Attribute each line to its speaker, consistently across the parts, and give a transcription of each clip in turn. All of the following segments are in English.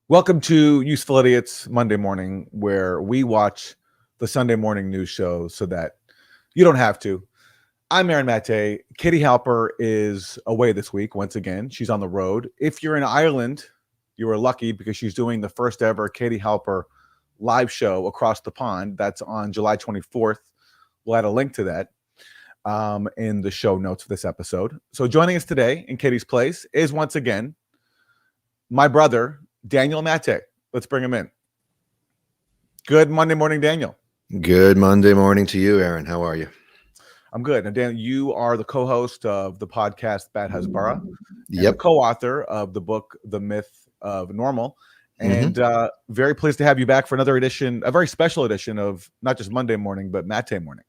Speaker 1: Welcome to Useful Idiots Monday Morning, where we watch the Sunday morning news show so that you don't have to. I'm Aaron Maté. Katie Halper is away this week once again. She's on the road. If you're in Ireland, you are lucky because she's doing the first ever Katie Halper live show across the pond. That's on July 24th. We'll add a link to that in the show notes for this episode. So joining us today in Katie's place is once again my brother, Daniel Maté. Let's bring him in. Good Monday morning, Daniel.
Speaker 2: Good Monday morning to you, Aaron. How are you?
Speaker 1: I'm good. Now, Dan, you are the co-host of the podcast Bad Hasbara.
Speaker 2: Yep.
Speaker 1: The co-author of the book, The Myth of Normal. And very pleased to have you back for another edition, a very special edition of not just Monday morning, but Maté morning.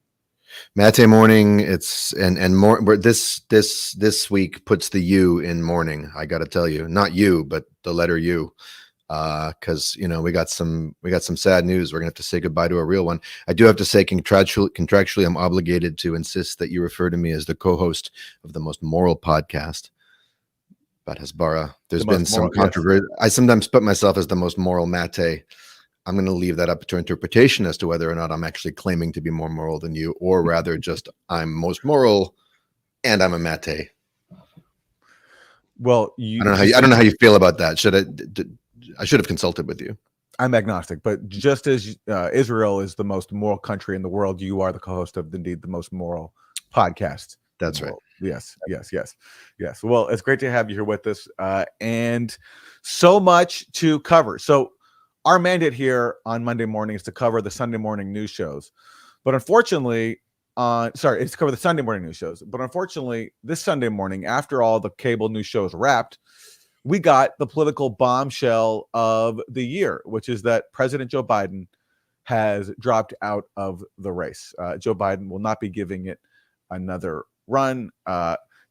Speaker 2: Maté morning. It's and more. This week puts the U in morning. I got to tell you, not you, but the letter U, because we got some sad news. We're gonna have to say goodbye to a real one. I do have to say contractually, I'm obligated to insist that you refer to me as the co-host of the most moral podcast, Bad Hasbara. There's been some controversy. Yes. I sometimes put myself as the most moral Maté. I'm going to leave that up to interpretation as to whether or not I'm actually claiming to be more moral than you, or rather just I'm most moral and I'm a Maté.
Speaker 1: Well,
Speaker 2: I don't know how you feel about that. I should have consulted with you.
Speaker 1: I'm agnostic, but just as Israel is the most moral country in the world, you are the co-host of indeed the most moral podcast.
Speaker 2: That's right.
Speaker 1: Yes. Well, it's great to have you here with us, and so much to cover. So our mandate here on Monday morning is to cover the Sunday morning news shows, but unfortunately, it's to cover the Sunday morning news shows. But unfortunately, this Sunday morning, after all the cable news shows wrapped, we got the political bombshell of the year, which is that President Joe Biden has dropped out of the race. Joe Biden will not be giving it another run.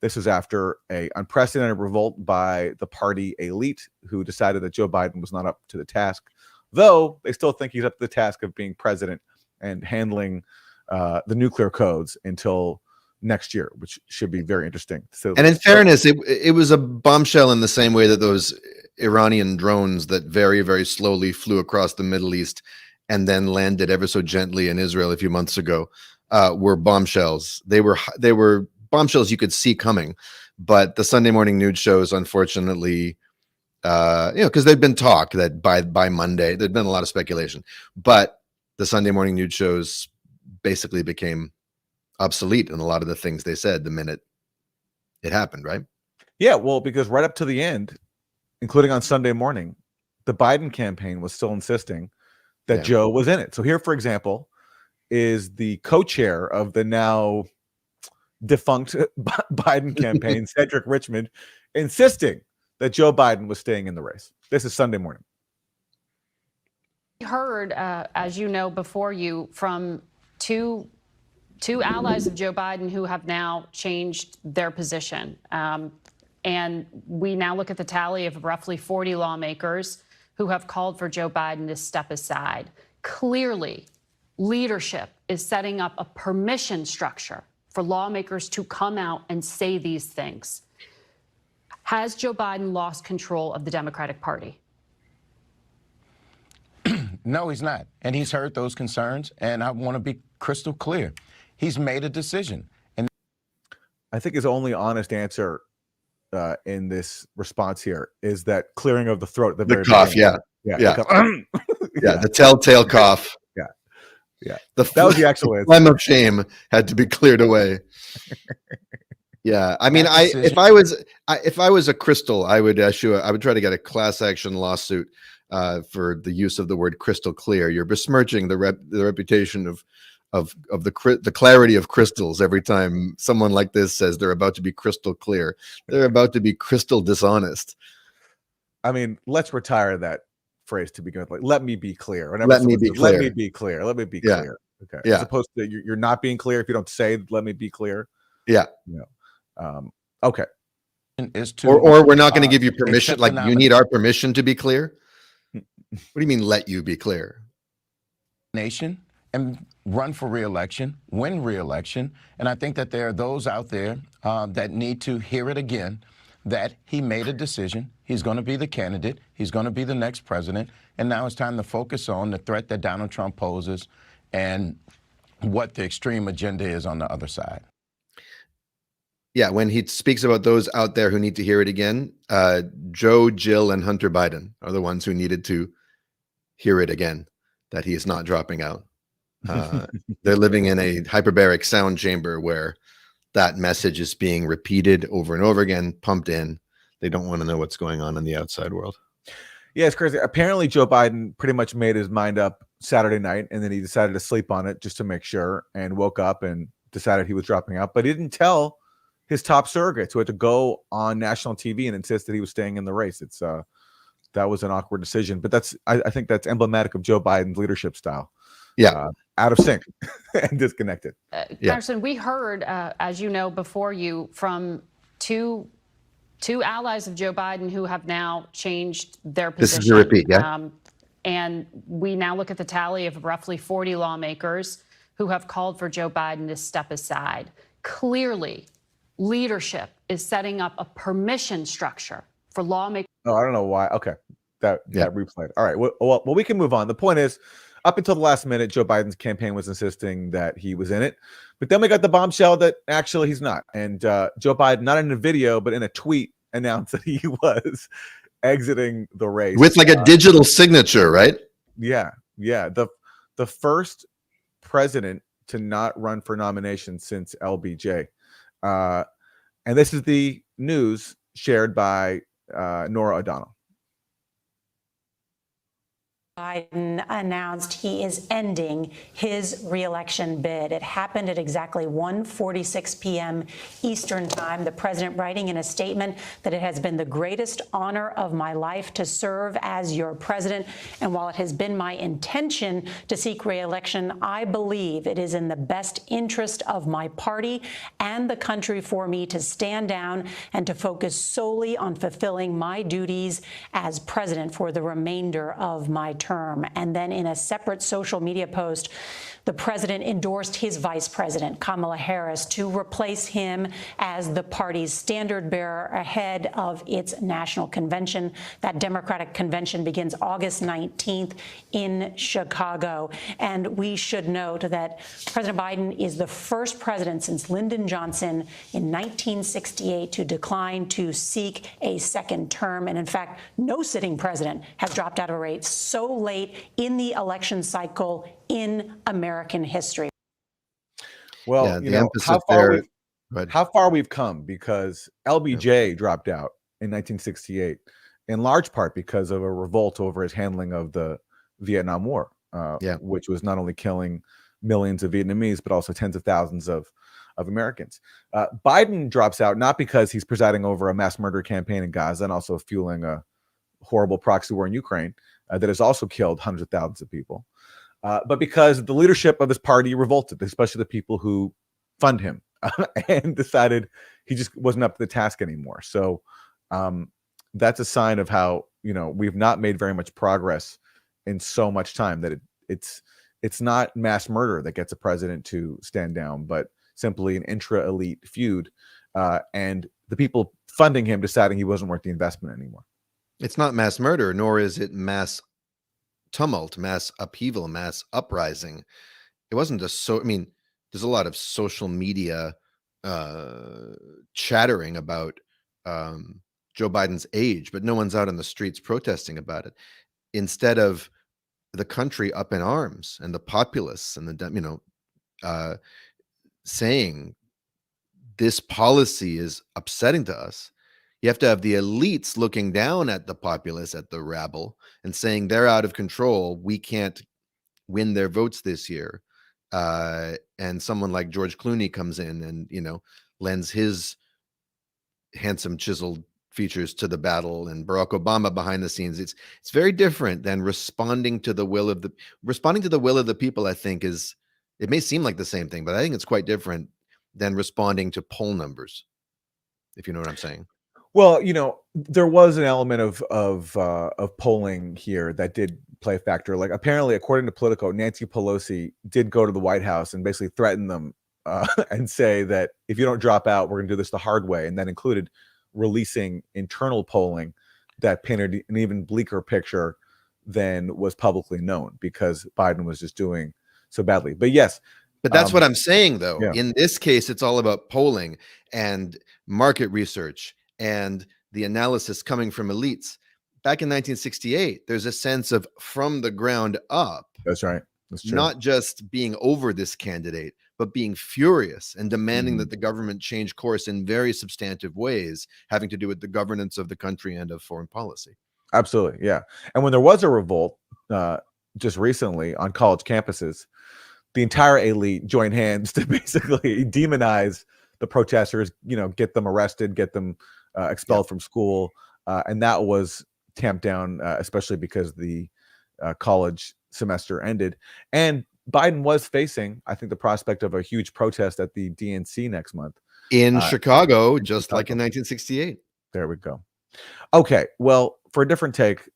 Speaker 1: This is after an unprecedented revolt by the party elite who decided that Joe Biden was not up to the task, though they still think he's up to the task of being president and handling the nuclear codes until next year, which should be very interesting. So,
Speaker 2: and in fairness, it was a bombshell in the same way that those Iranian drones that very, very slowly flew across the Middle East and then landed ever so gently in Israel a few months ago were bombshells. They were bombshells you could see coming, but the Sunday morning news shows, unfortunately, because there'd been talk that by Monday there'd been a lot of speculation, but the Sunday morning news shows basically became obsolete in a lot of the things they said the minute it happened, right?
Speaker 1: Yeah, well, because right up to the end, including on Sunday morning, the Biden campaign was still insisting that Joe was in it. So here, for example, is the co-chair of the now defunct Biden campaign, Cedric Richmond, insisting that Joe Biden was staying in the race. This is Sunday morning.
Speaker 3: We heard, as you know, before you, from two allies of Joe Biden who have now changed their position. And we now look at the tally of roughly 40 lawmakers who have called for Joe Biden to step aside. Clearly, leadership is setting up a permission structure for lawmakers to come out and say these things. Has Joe Biden lost control of the Democratic Party?
Speaker 4: No, he's not. And he's heard those concerns. And I want to be crystal clear. He's made a decision. And
Speaker 1: I think his only honest answer in this response here is that clearing of the throat.
Speaker 2: The cough, yeah. The telltale cough.
Speaker 1: Yeah.
Speaker 2: That
Speaker 1: was the actual answer.
Speaker 2: The phlegm of shame had to be cleared away. Yeah, I mean, if I was a crystal, I would try to get a class action lawsuit for the use of the word crystal clear. You're besmirching the reputation of the clarity of crystals every time someone like this says they're about to be crystal clear. They're about to be crystal dishonest.
Speaker 1: I mean, let's retire that phrase to begin with. Like, let me be clear.
Speaker 2: Let me be clear.
Speaker 1: Let me be clear. Let me be clear. Okay.
Speaker 2: Yeah.
Speaker 1: As opposed to you're not being clear if you don't say let me be clear.
Speaker 2: Yeah.
Speaker 1: Okay.
Speaker 2: Or we're not going to give you permission. Like, you need our permission to be clear. What do you mean, let you be clear?
Speaker 4: Nation and run for re-election, win re-election. And I think that there are those out there that need to hear it again, that he made a decision. He's going to be the candidate. He's going to be the next president. And now it's time to focus on the threat that Donald Trump poses and what the extreme agenda is on the other side.
Speaker 2: Yeah, when he speaks about those out there who need to hear it again, Joe, Jill, and Hunter Biden are the ones who needed to hear it again, that he is not dropping out. They're living in a hyperbaric sound chamber where that message is being repeated over and over again, pumped in. They don't want to know what's going on in the outside world.
Speaker 1: Yeah, it's crazy. Apparently, Joe Biden pretty much made his mind up Saturday night, and then he decided to sleep on it just to make sure, and woke up and decided he was dropping out. But he didn't tell his top surrogates, who had to go on national TV and insist that he was staying in the race. It's that was an awkward decision, but I think that's emblematic of Joe Biden's leadership style.
Speaker 2: Yeah,
Speaker 1: out of sync and disconnected.
Speaker 3: Congressman, we heard, as you know, before you, from two allies of Joe Biden who have now changed their position.
Speaker 2: This is a repeat, yeah.
Speaker 3: And we now look at the tally of roughly 40 lawmakers who have called for Joe Biden to step aside. Clearly, leadership is setting up a permission structure for lawmakers.
Speaker 1: Oh, I don't know why. Okay, that replayed. All right. Well, we can move on. The point is, up until the last minute, Joe Biden's campaign was insisting that he was in it. But then we got the bombshell that actually he's not. And Joe Biden, not in a video, but in a tweet, announced that he was exiting the race.
Speaker 2: With like a digital signature, right?
Speaker 1: Yeah. The first president to not run for nomination since LBJ. And this is the news shared by Nora O'Donnell.
Speaker 5: Biden announced he is ending his re-election bid. It happened at exactly 1:46 p.m. Eastern time. The president writing in a statement that it has been the greatest honor of my life to serve as your president. And while it has been my intention to seek re-election, I believe it is in the best interest of my party and the country for me to stand down and to focus solely on fulfilling my duties as president for the remainder of my term. And then in a separate social media post, the president endorsed his vice president, Kamala Harris, to replace him as the party's standard bearer ahead of its national convention. That Democratic convention begins August 19th in Chicago. And we should note that President Biden is the first president since Lyndon Johnson in 1968 to decline to seek a second term. And in fact, no sitting president has dropped out of a race so late in the election cycle in American history.
Speaker 1: Well,
Speaker 2: Yeah,
Speaker 1: you
Speaker 2: the
Speaker 1: know,
Speaker 2: emphasis
Speaker 1: how far we've come, because LBJ dropped out in 1968, in large part because of a revolt over his handling of the Vietnam War, which was not only killing millions of Vietnamese, but also tens of thousands of Americans. Biden drops out not because he's presiding over a mass murder campaign in Gaza and also fueling a horrible proxy war in Ukraine that has also killed hundreds of thousands of people. But because the leadership of his party revolted, especially the people who fund him, and decided he just wasn't up to the task anymore. So that's a sign of how, you know, we've not made very much progress in so much time, that it's not mass murder that gets a president to stand down, but simply an intra-elite feud, and the people funding him deciding he wasn't worth the investment anymore.
Speaker 2: It's not mass murder, nor is it mass tumult, mass upheaval, mass uprising. It wasn't just I mean, there's a lot of social media chattering about Joe Biden's age, but no one's out on the streets protesting about it. Instead of the country up in arms and the populace and the, saying this policy is upsetting to us, you have to have the elites looking down at the populace, at the rabble, and saying they're out of control. We can't win their votes this year. And someone like George Clooney comes in and, lends his handsome, chiseled features to the battle, and Barack Obama behind the scenes. It's very different than responding to the will of the people. I think it may seem like the same thing, but I think it's quite different than responding to poll numbers, if you know what I'm saying.
Speaker 1: Well, there was an element of polling here that did play a factor. Like, apparently, according to Politico, Nancy Pelosi did go to the White House and basically threaten them and say that if you don't drop out, we're going to do this the hard way. And that included releasing internal polling that painted an even bleaker picture than was publicly known, because Biden was just doing so badly. But yes,
Speaker 2: But that's what I'm saying, though.
Speaker 1: yeah.
Speaker 2: In this case, it's all about polling and market research and the analysis coming from elites. Back in 1968, there's a sense of from the ground up.
Speaker 1: That's right. That's true.
Speaker 2: Not just being over this candidate, but being furious and demanding
Speaker 1: Mm-hmm.
Speaker 2: that the government change course in very substantive ways, having to do with the governance of the country and of foreign policy.
Speaker 1: Absolutely. Yeah. And when there was a revolt just recently on college campuses, the entire elite joined hands to basically demonize the protesters, get them arrested, get them expelled from school. And that was tamped down, especially because the college semester ended. And Biden was facing, I think, the prospect of a huge protest at the DNC next month.
Speaker 2: In Chicago, just like in 1968.
Speaker 1: There we go. Okay. Well, for a different take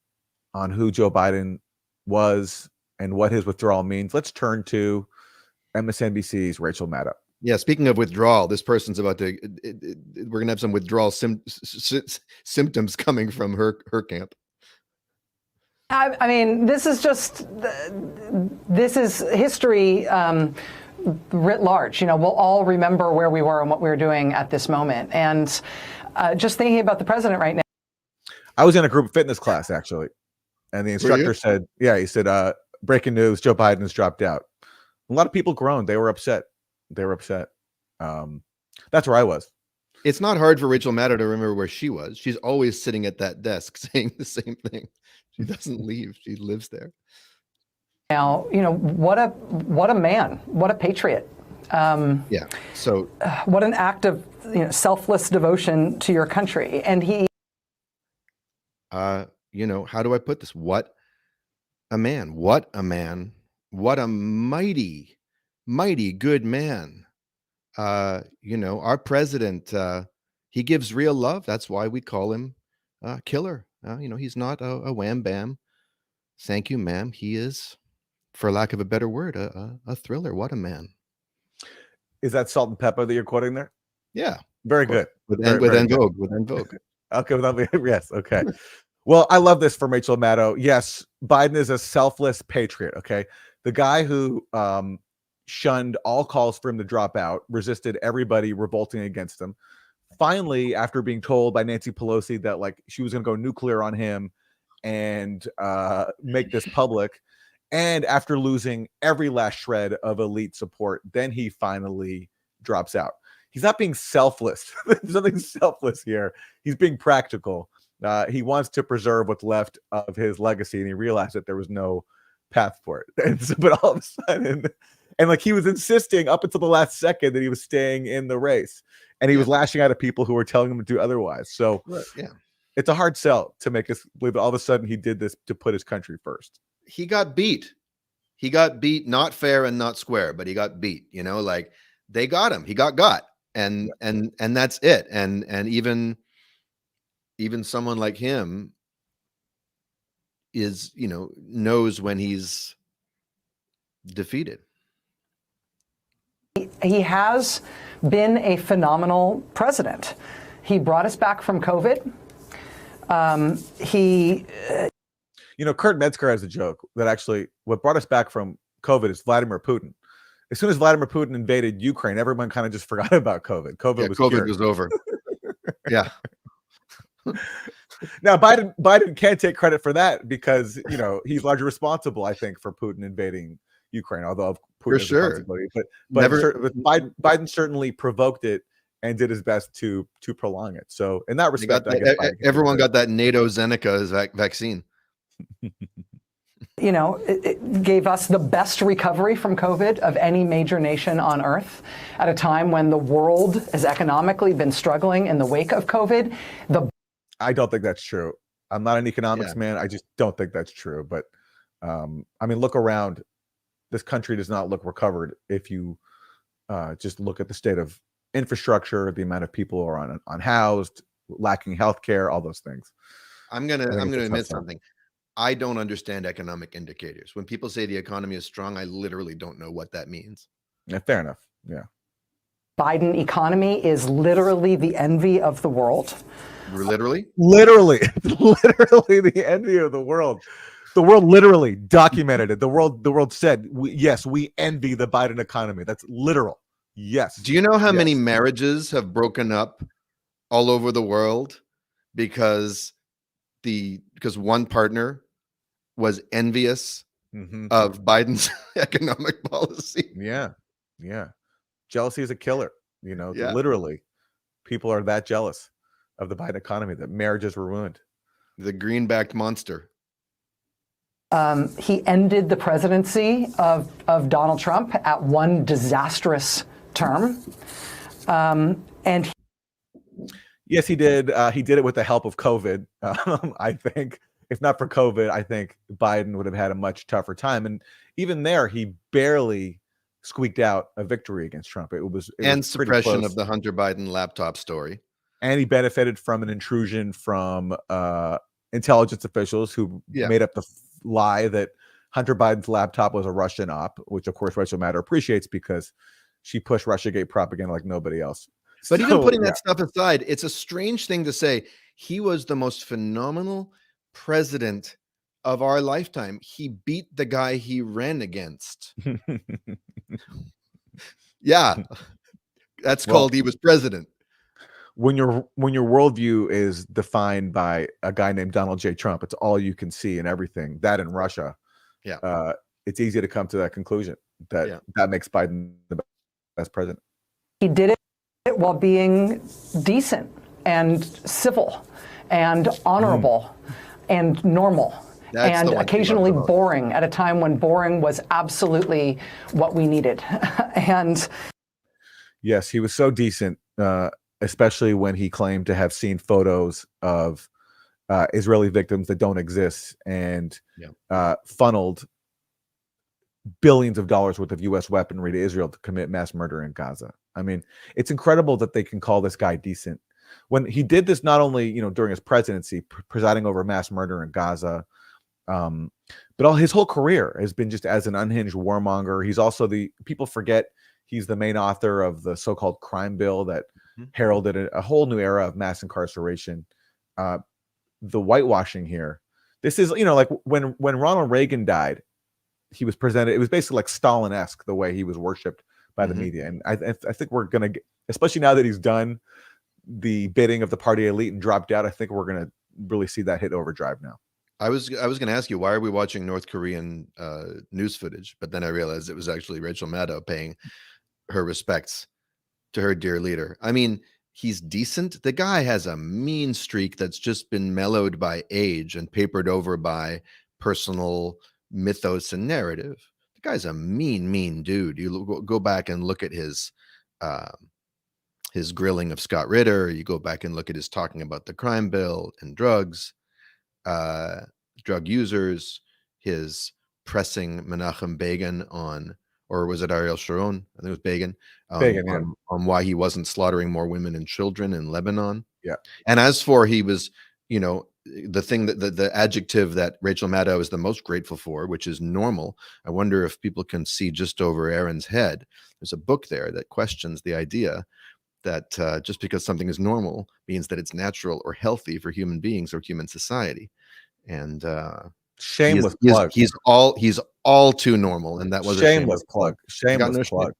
Speaker 1: on who Joe Biden was and what his withdrawal means, let's turn to MSNBC's Rachel Maddow.
Speaker 2: Yeah, speaking of withdrawal, this person's about to, we're going to have some withdrawal symptoms coming from her camp.
Speaker 6: I mean, this is history writ large. We'll all remember where we were and what we were doing at this moment. And just thinking about the president right now.
Speaker 1: I was in a group fitness class, actually. And the instructor said, he said, breaking news, Joe Biden has dropped out. A lot of people groaned. They were upset. That's where I was.
Speaker 2: It's not hard for Rachel Maddow to remember where she was. She's always sitting at that desk saying the same thing. She doesn't leave. She lives there.
Speaker 6: Now, what a man, what a patriot.
Speaker 2: Yeah. So
Speaker 6: what an act of selfless devotion to your country. And he,
Speaker 2: how do I put this? What a man, what a mighty, mighty good man. Our president, he gives real love. That's why we call him Killer. He's not a wham bam. Thank you, ma'am. He is, for lack of a better word, a thriller. What a man.
Speaker 1: Is that Salt and Pepper that you're quoting there?
Speaker 2: Yeah.
Speaker 1: Very good.
Speaker 2: With En Vogue.
Speaker 1: Okay. Yes. Okay. Well, I love this from Rachel Maddow. Yes, Biden is a selfless patriot. Okay. The guy who shunned all calls for him to drop out, resisted everybody revolting against him. Finally, after being told by Nancy Pelosi that she was going to go nuclear on him and make this public, and after losing every last shred of elite support, then he finally drops out. He's not being selfless. There's nothing selfless here. He's being practical. He wants to preserve what's left of his legacy, and he realized that there was no path for it. And so, but all of a sudden, and he was insisting up until the last second that he was staying in the race, and he was lashing out at people who were telling him to do otherwise. So it's a hard sell to make us believe that all of a sudden he did this to put his country first.
Speaker 2: He got beat. He got beat, not fair and not square, but he got beat. They got him. He got, and that's it. And even someone like him is, knows when he's defeated.
Speaker 6: He has been a phenomenal president. He brought us back from COVID.
Speaker 1: Kurt Metzger has a joke that actually what brought us back from COVID is Vladimir Putin. As soon as Vladimir Putin invaded Ukraine, everyone kind of just forgot about COVID. COVID
Speaker 2: was over. Yeah.
Speaker 1: Now Biden can't take credit for that because he's largely responsible, I think, for Putin invading Ukraine. Although Putin has a responsibility, but Biden certainly provoked it and did his best to prolong it. So in that respect, I guess
Speaker 2: everyone got that NATO Zeneca vaccine.
Speaker 6: It gave us the best recovery from COVID of any major nation on earth at a time when the world has economically been struggling in the wake of COVID.
Speaker 1: I don't think that's true. I'm not an economics man. I just don't think that's true. But look around. This country does not look recovered if you just look at the state of infrastructure, the amount of people who are unhoused, lacking healthcare, all those things.
Speaker 2: I'm gonna admit something. I don't understand economic indicators. When people say the economy is strong, I literally don't know what that means.
Speaker 1: Yeah, fair enough. Yeah.
Speaker 6: Biden economy is literally the envy of the world.
Speaker 2: Literally?
Speaker 1: Literally the envy of the world. The world literally documented it. The world said, yes, we envy the Biden economy. That's literal. Yes.
Speaker 2: Do you know how
Speaker 1: Yes.
Speaker 2: many marriages have broken up all over the world because one partner was envious of Biden's economic policy?
Speaker 1: Yeah. Jealousy is a killer.
Speaker 2: Yeah.
Speaker 1: Literally, people are that jealous of the Biden economy that marriages were ruined.
Speaker 2: The greenbacked monster.
Speaker 6: He ended the presidency of Donald Trump at one disastrous term. And
Speaker 1: yes, he did. He did it with the help of COVID. I think if not for COVID, I think Biden would have had a much tougher time. And even there, he barely squeaked out a victory against Trump. It was
Speaker 2: Suppression
Speaker 1: close.
Speaker 2: of the Hunter Biden laptop story.
Speaker 1: And he benefited from an intrusion from intelligence officials who made up the lie that Hunter Biden's laptop was a Russian op, which of course Rachel Maddow appreciates because she pushed Russiagate propaganda like nobody else.
Speaker 2: But even putting that stuff aside, it's a strange thing to say. He was the most phenomenal president of our lifetime. He beat the guy he ran against. Yeah, that's called he was president.
Speaker 1: When your worldview is defined by a guy named Donald J. Trump, it's all you can see and everything. That in Russia, it's easy to come to that conclusion that makes Biden the best president.
Speaker 6: he did it while being decent and civil and honorable and normal.
Speaker 2: That's
Speaker 6: and
Speaker 2: the one
Speaker 6: occasionally
Speaker 2: thing about
Speaker 6: boring at a time when boring was absolutely what we needed. And
Speaker 1: yes, he was so decent, especially when he claimed to have seen photos of Israeli victims that don't exist and funneled billions of dollars worth of U.S. weaponry to Israel to commit mass murder in Gaza. I mean, it's incredible that they can call this guy decent. When he did this, not only during his presidency, presiding over mass murder in Gaza, but his whole career has been just as an unhinged warmonger. He's also people forget he's the main author of the so-called crime bill that heralded a whole new era of mass incarceration. The whitewashing here. This is, like when Ronald Reagan died, he was presented. It was basically like Stalin-esque the way he was worshipped by the media. And I think we're gonna get, especially now that he's done the bidding of the party elite and dropped out, I think we're gonna really see that hit overdrive now.
Speaker 2: I was going to ask you, why are we watching North Korean news footage? But then I realized it was actually Rachel Maddow paying her respects to her dear leader. I mean, he's decent. The guy has a mean streak that's just been mellowed by age and papered over by personal mythos and narrative. The guy's a mean dude. You go back and look at his grilling of Scott Ritter. You go back and look at his talking about the crime bill and drugs. Drug users, his pressing Menachem Begin on, or was it Ariel Sharon? I think it was Begin, on why he wasn't slaughtering more women and children in Lebanon.
Speaker 1: Yeah.
Speaker 2: And as for he was, the thing that the adjective that Rachel Maddow is the most grateful for, which is normal. I wonder if people can see just over Aaron's head. There's a book there that questions the idea that just because something is normal means that it's natural or healthy for human beings or human society. And
Speaker 1: shameless plug.
Speaker 2: He's all too normal, and that was
Speaker 1: shameless plug. Shameless plug.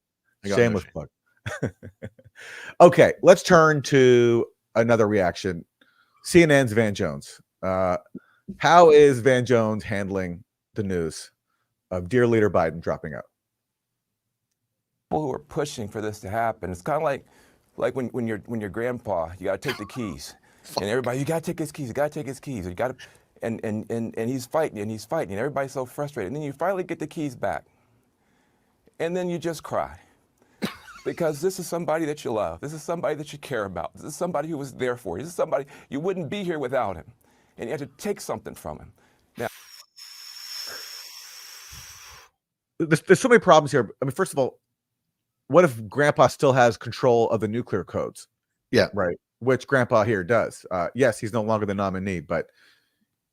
Speaker 1: Okay, let's turn to another reaction. CNN's Van Jones. How is Van Jones handling the news of dear leader Biden dropping out?
Speaker 7: People who are pushing for this to happen. It's kind of like when your grandpa, you got to take the keys, and everybody, you got to take his keys, you got to take his keys, you got to. And he's fighting and everybody's so frustrated. And then you finally get the keys back. And then you just cry. Because this is somebody that you love. This is somebody that you care about. This is somebody who was there for you. This is somebody you wouldn't be here without him. And you have to take something from him. Now,
Speaker 1: there's so many problems here. I mean, first of all, what if Grandpa still has control of the nuclear codes?
Speaker 2: Yeah.
Speaker 1: Right. Which Grandpa here does. Yes, he's no longer the nominee, but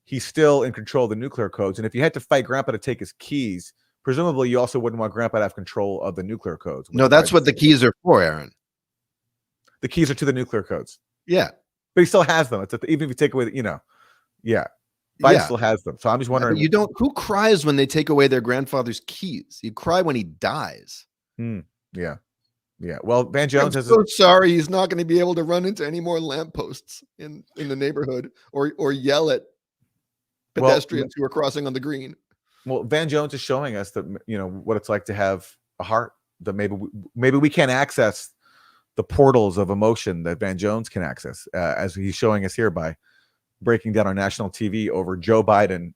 Speaker 1: he's still in control of the nuclear codes. And if you had to fight Grandpa to take his keys, presumably you also wouldn't want Grandpa to have control of the nuclear codes.
Speaker 2: No, that's what the keys are for, Aaron.
Speaker 1: the keys are to the nuclear codes.
Speaker 2: Yeah.
Speaker 1: But he still has them. Even if you take away, Biden still has them. So I'm just wondering.
Speaker 2: But you don't. Who cries when they take away their grandfather's keys? You cry when he dies.
Speaker 1: Yeah. Well, Van Jones
Speaker 2: I'm
Speaker 1: has.
Speaker 2: so sorry. He's not going to be able to run into any more lampposts in the neighborhood or yell at pedestrians who are crossing on the green.
Speaker 1: Well, Van Jones is showing us that what it's like to have a heart. That maybe we can't access the portals of emotion that Van Jones can access, as he's showing us here by breaking down on national TV over Joe Biden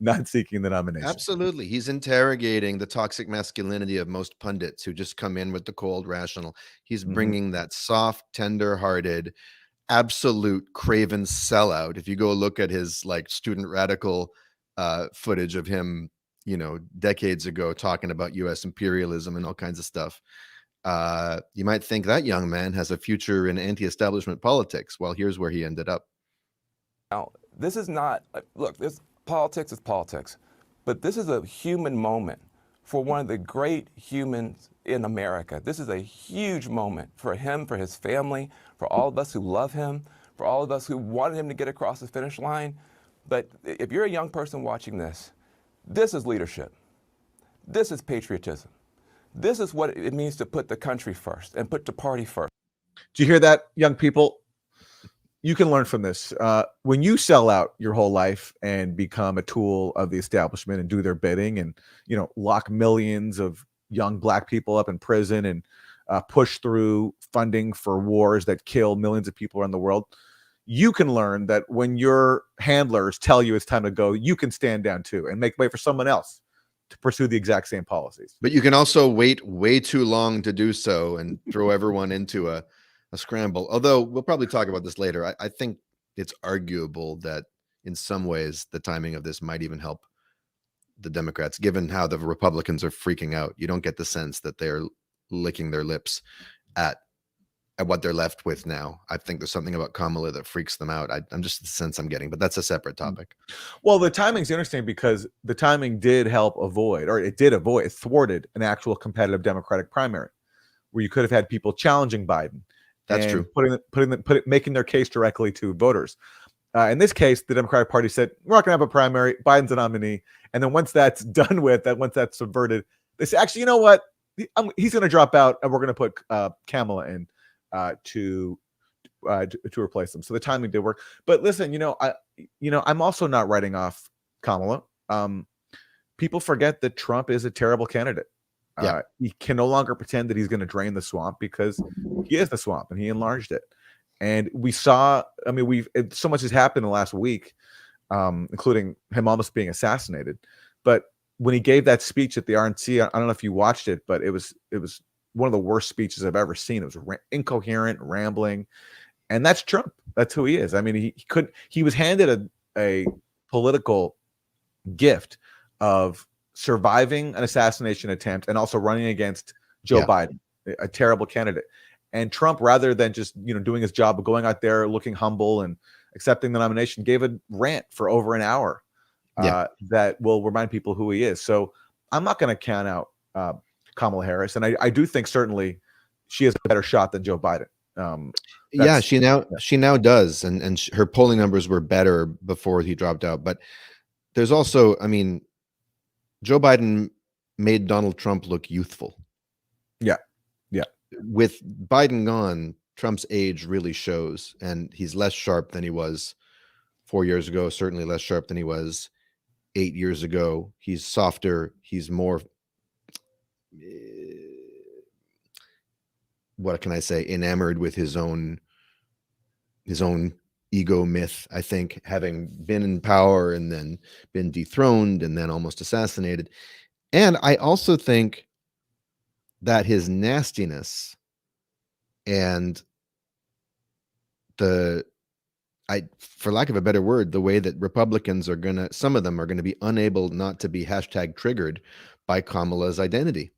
Speaker 1: not seeking the nomination.
Speaker 2: Absolutely. He's interrogating the toxic masculinity of most pundits who just come in with the cold rational. He's bringing that soft, tender-hearted, absolute craven sellout. If you go look at his student radical footage of him, decades ago, talking about U.S. imperialism and all kinds of stuff, you might think that young man has a future in anti-establishment politics. Well, here's where he ended up.
Speaker 7: Now, this is not, look, politics is politics, but this is a human moment for one of the great humans in America. This is a huge moment for him, for his family, for all of us who love him, for all of us who wanted him to get across the finish line. But if you're a young person watching this is leadership. This is patriotism. This is what it means to put the country first and put the party first.
Speaker 1: Do you hear that, young people? You can learn from this. When you sell out your whole life and become a tool of the establishment and do their bidding and, lock millions of young black people up in prison and push through funding for wars that kill millions of people around the world, you can learn that when your handlers tell you it's time to go, you can stand down too and make way for someone else to pursue the exact same policies.
Speaker 2: But you can also wait way too long to do so and throw everyone into a scramble. Although we'll probably talk about this later. I think it's arguable that in some ways the timing of this might even help the Democrats, given how the Republicans are freaking out. You don't get the sense that they're licking their lips at what they're left with now. I think there's something about Kamala that freaks them out. I'm just the sense I'm getting, but that's a separate topic.
Speaker 1: Well, the timing's interesting because the timing did help avoid, or it thwarted an actual competitive Democratic primary where you could have had people challenging Biden.
Speaker 2: That's true.
Speaker 1: Making their case directly to voters. In this case, the Democratic Party said, we're not going to have a primary. Biden's a nominee. And then once that's done with, once that's subverted, they say, actually, you know what? He's going to drop out and we're going to put Kamala in to replace him. So the timing did work. But listen, I'm also not writing off Kamala. People forget that Trump is a terrible candidate. He can no longer pretend that he's going to drain the swamp because he is the swamp and he enlarged it. And we saw, so much has happened in the last week, including him almost being assassinated. But when he gave that speech at the RNC, I don't know if you watched it, but it was one of the worst speeches I've ever seen. It was incoherent, rambling, and that's Trump. That's who he is. He was handed a political gift of surviving an assassination attempt and also running against Joe Biden, a terrible candidate. And Trump, rather than just doing his job of going out there looking humble and accepting the nomination, gave a rant for over an hour that will remind people who he is. So I'm not going to count out Kamala Harris, and I do think certainly she has a better shot than Joe Biden.
Speaker 2: She now does, and her polling numbers were better before he dropped out. But there's also, Joe Biden made Donald Trump look youthful. Yeah. With Biden gone, Trump's age really shows, and he's less sharp than he was 4 years ago, certainly less sharp than he was 8 years ago. He's softer. He's more, what can I say, enamored with his own ego myth, I think, having been in power and then been dethroned and then almost assassinated. And I also think that his nastiness and for lack of a better word, the way that Republicans some of them are going to be unable not to be #triggered by Kamala's identity.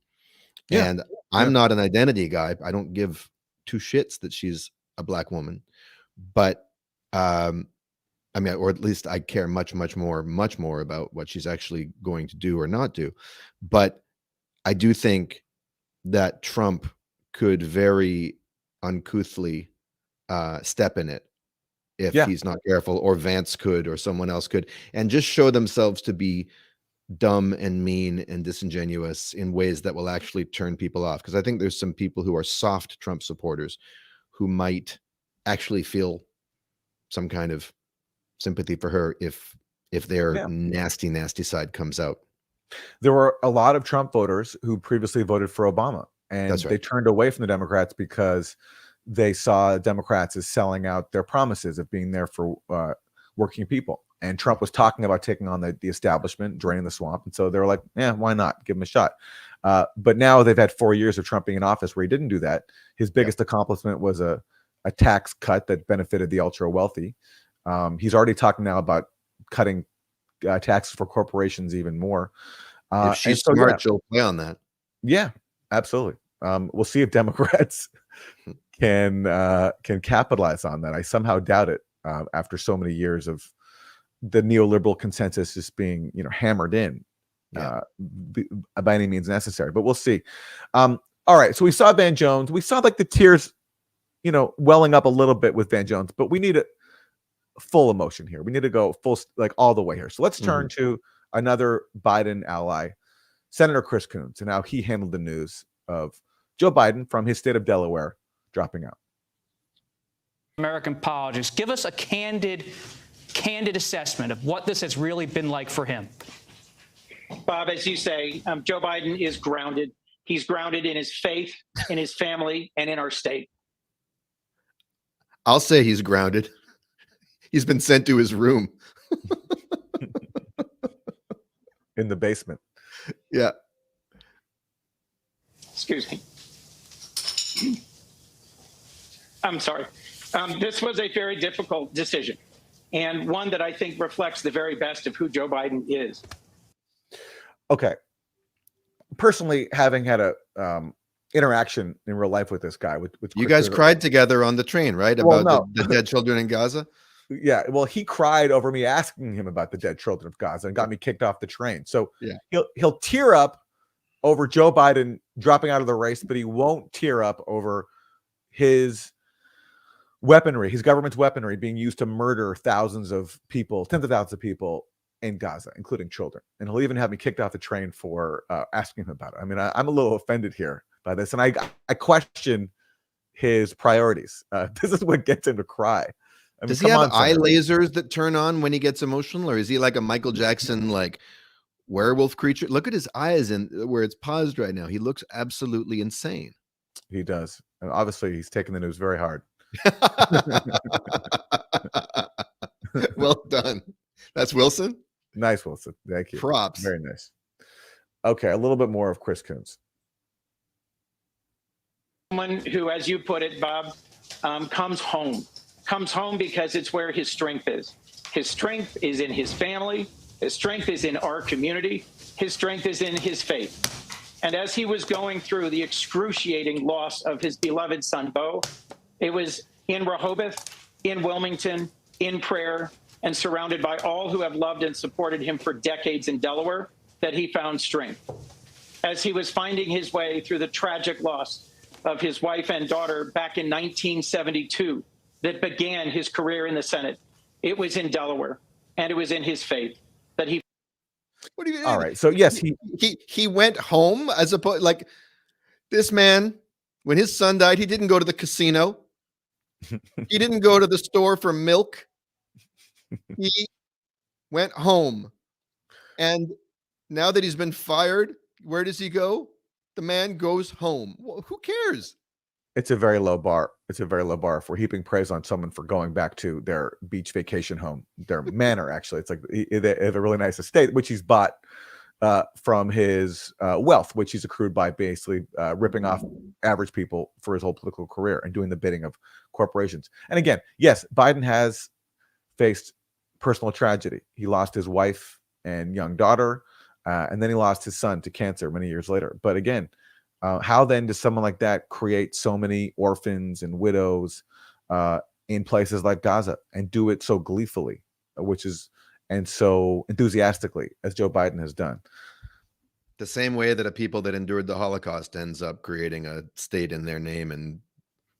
Speaker 2: And I'm not an identity guy. I don't give two shits that she's a black woman, but or at least I care much more about what she's actually going to do or not do. But I do think that Trump could very uncouthly step in it if
Speaker 1: Yeah.
Speaker 2: he's not careful, or Vance could, or someone else could, and just show themselves to be dumb and mean and disingenuous in ways that will actually turn people off. Because I think there's some people who are soft Trump supporters who might actually feel some kind of sympathy for her if their
Speaker 1: Yeah.
Speaker 2: nasty side comes out.
Speaker 1: There were a lot of Trump voters who previously voted for Obama, and
Speaker 2: That's right.
Speaker 1: they turned away from the Democrats because they saw Democrats as selling out their promises of being there for working people. And Trump was talking about taking on the establishment, draining the swamp. And so they were like, yeah, why not? Give him a shot. But now they've had 4 years of Trump being in office where he didn't do that. His biggest accomplishment was a tax cut that benefited the ultra wealthy. He's already talking now about cutting taxes for corporations even more.
Speaker 2: If she's smart, she'll play on that.
Speaker 1: Yeah, absolutely. We'll see if Democrats can capitalize on that. I somehow doubt it after so many years of the neoliberal consensus just being hammered in by any means necessary. But we'll see. All right, so we saw Van Jones. We saw like the tears, welling up a little bit with Van Jones, but we need a full emotion here. We need to go full, like all the way here. So let's turn to another Biden ally, Senator Chris Coons, and how he handled the news of Joe Biden from his state of Delaware dropping out.
Speaker 8: American politics. Give us a candid assessment of what this has really been like for him.
Speaker 9: Bob, as you say, Joe Biden is grounded. He's grounded in his faith, in his family, and in our state.
Speaker 2: I'll say he's grounded. He's been sent to his room.
Speaker 1: In the basement.
Speaker 2: Yeah.
Speaker 9: Excuse me. I'm sorry. This was a very difficult decision, and one that I think reflects the very best of who Joe Biden is.
Speaker 1: Okay. Personally, having had a interaction in real life with this guy, with
Speaker 2: you guys cried together on the train, right? About the dead children in Gaza?
Speaker 1: Yeah, well, he cried over me asking him about the dead children of Gaza and got me kicked off the train. So he'll tear up over Joe Biden dropping out of the race, but he won't tear up over his weaponry, his government's weaponry being used to murder thousands of people, tens of thousands of people in Gaza, including children. And he'll even have me kicked off the train for asking him about it. I mean, I'm a little offended here by this, and I question his priorities. This is what gets him to cry. I mean,
Speaker 2: does he have eye lasers that turn on when he gets emotional, or is he like a Michael Jackson like werewolf creature? Look at his eyes and where it's paused right now. He looks absolutely insane.
Speaker 1: He does. And obviously, he's taking the news very hard.
Speaker 2: Well done. That's Wilson.
Speaker 1: Nice, Wilson. Thank you.
Speaker 2: Props.
Speaker 1: Very nice. Okay, a little bit more of Chris Coons.
Speaker 9: Someone who, as you put it, Bob, comes home because it's where his strength is. His strength is in his family. His strength is in our community. His strength is in his faith. And as he was going through the excruciating loss of his beloved son, Beau, it was in Rehoboth, in Wilmington, in prayer, and surrounded by all who have loved and supported him for decades in Delaware that he found strength. As he was finding his way through the tragic loss of his wife and daughter back in 1972 that began his career in the Senate, it was in Delaware, and it was in his faith that he.
Speaker 2: What do you mean?
Speaker 1: All right. So yes,
Speaker 2: he went home as opposed, like, this man, when his son died, he didn't go to the casino. He didn't go to the store for milk. He went home. And now that he's been fired, where does he go? The man goes home. Well, who cares?
Speaker 1: it's a very low bar. It's a very low bar for heaping praise on someone for going back to their beach vacation home, their manor. Actually, it's like they have a really nice estate, which he's bought from his wealth, which he's accrued by basically ripping off average people for his whole political career and doing the bidding of corporations. And again, yes, Biden has faced personal tragedy. He lost his wife and young daughter, and then he lost his son to cancer many years later. But again, how then does someone like that create so many orphans and widows in places like Gaza and do it so gleefully, and so enthusiastically as Joe Biden has done?
Speaker 2: The same way that a people that endured the Holocaust ends up creating a state in their name and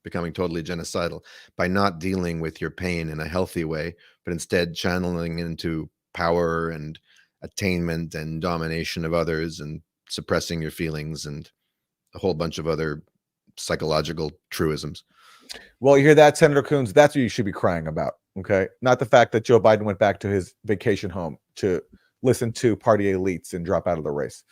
Speaker 2: becoming totally genocidal by not dealing with your pain in a healthy way, but instead channeling into power and attainment and domination of others and suppressing your feelings and a whole bunch of other psychological truisms.
Speaker 1: Well, you hear that, Senator Coons? That's what you should be crying about, okay? Not the fact that Joe Biden went back to his vacation home to listen to party elites and drop out of the race.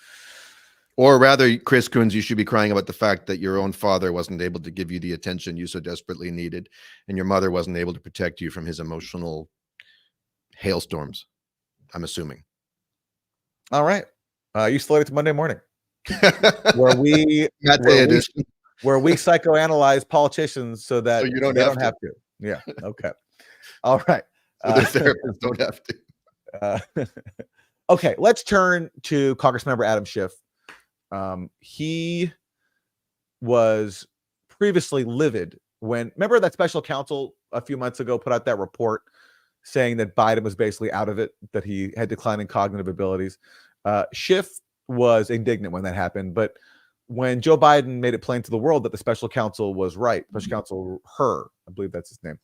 Speaker 2: Or rather, Chris Coons, you should be crying about the fact that your own father wasn't able to give you the attention you so desperately needed, and your mother wasn't able to protect you from his emotional hailstorms, I'm assuming.
Speaker 1: All right. You slated to Monday morning, where we psychoanalyze politicians so that
Speaker 2: so you don't
Speaker 1: they
Speaker 2: have
Speaker 1: don't
Speaker 2: to.
Speaker 1: have to. Yeah. Okay. All right.
Speaker 2: So the therapists don't have to.
Speaker 1: Okay. Let's turn to Congressmember Adam Schiff. He was previously livid when, remember that special counsel a few months ago put out that report saying that Biden was basically out of it, that he had declining cognitive abilities. Schiff was indignant when that happened, but when Joe Biden made it plain to the world that the special counsel was right, special counsel I believe that's his name,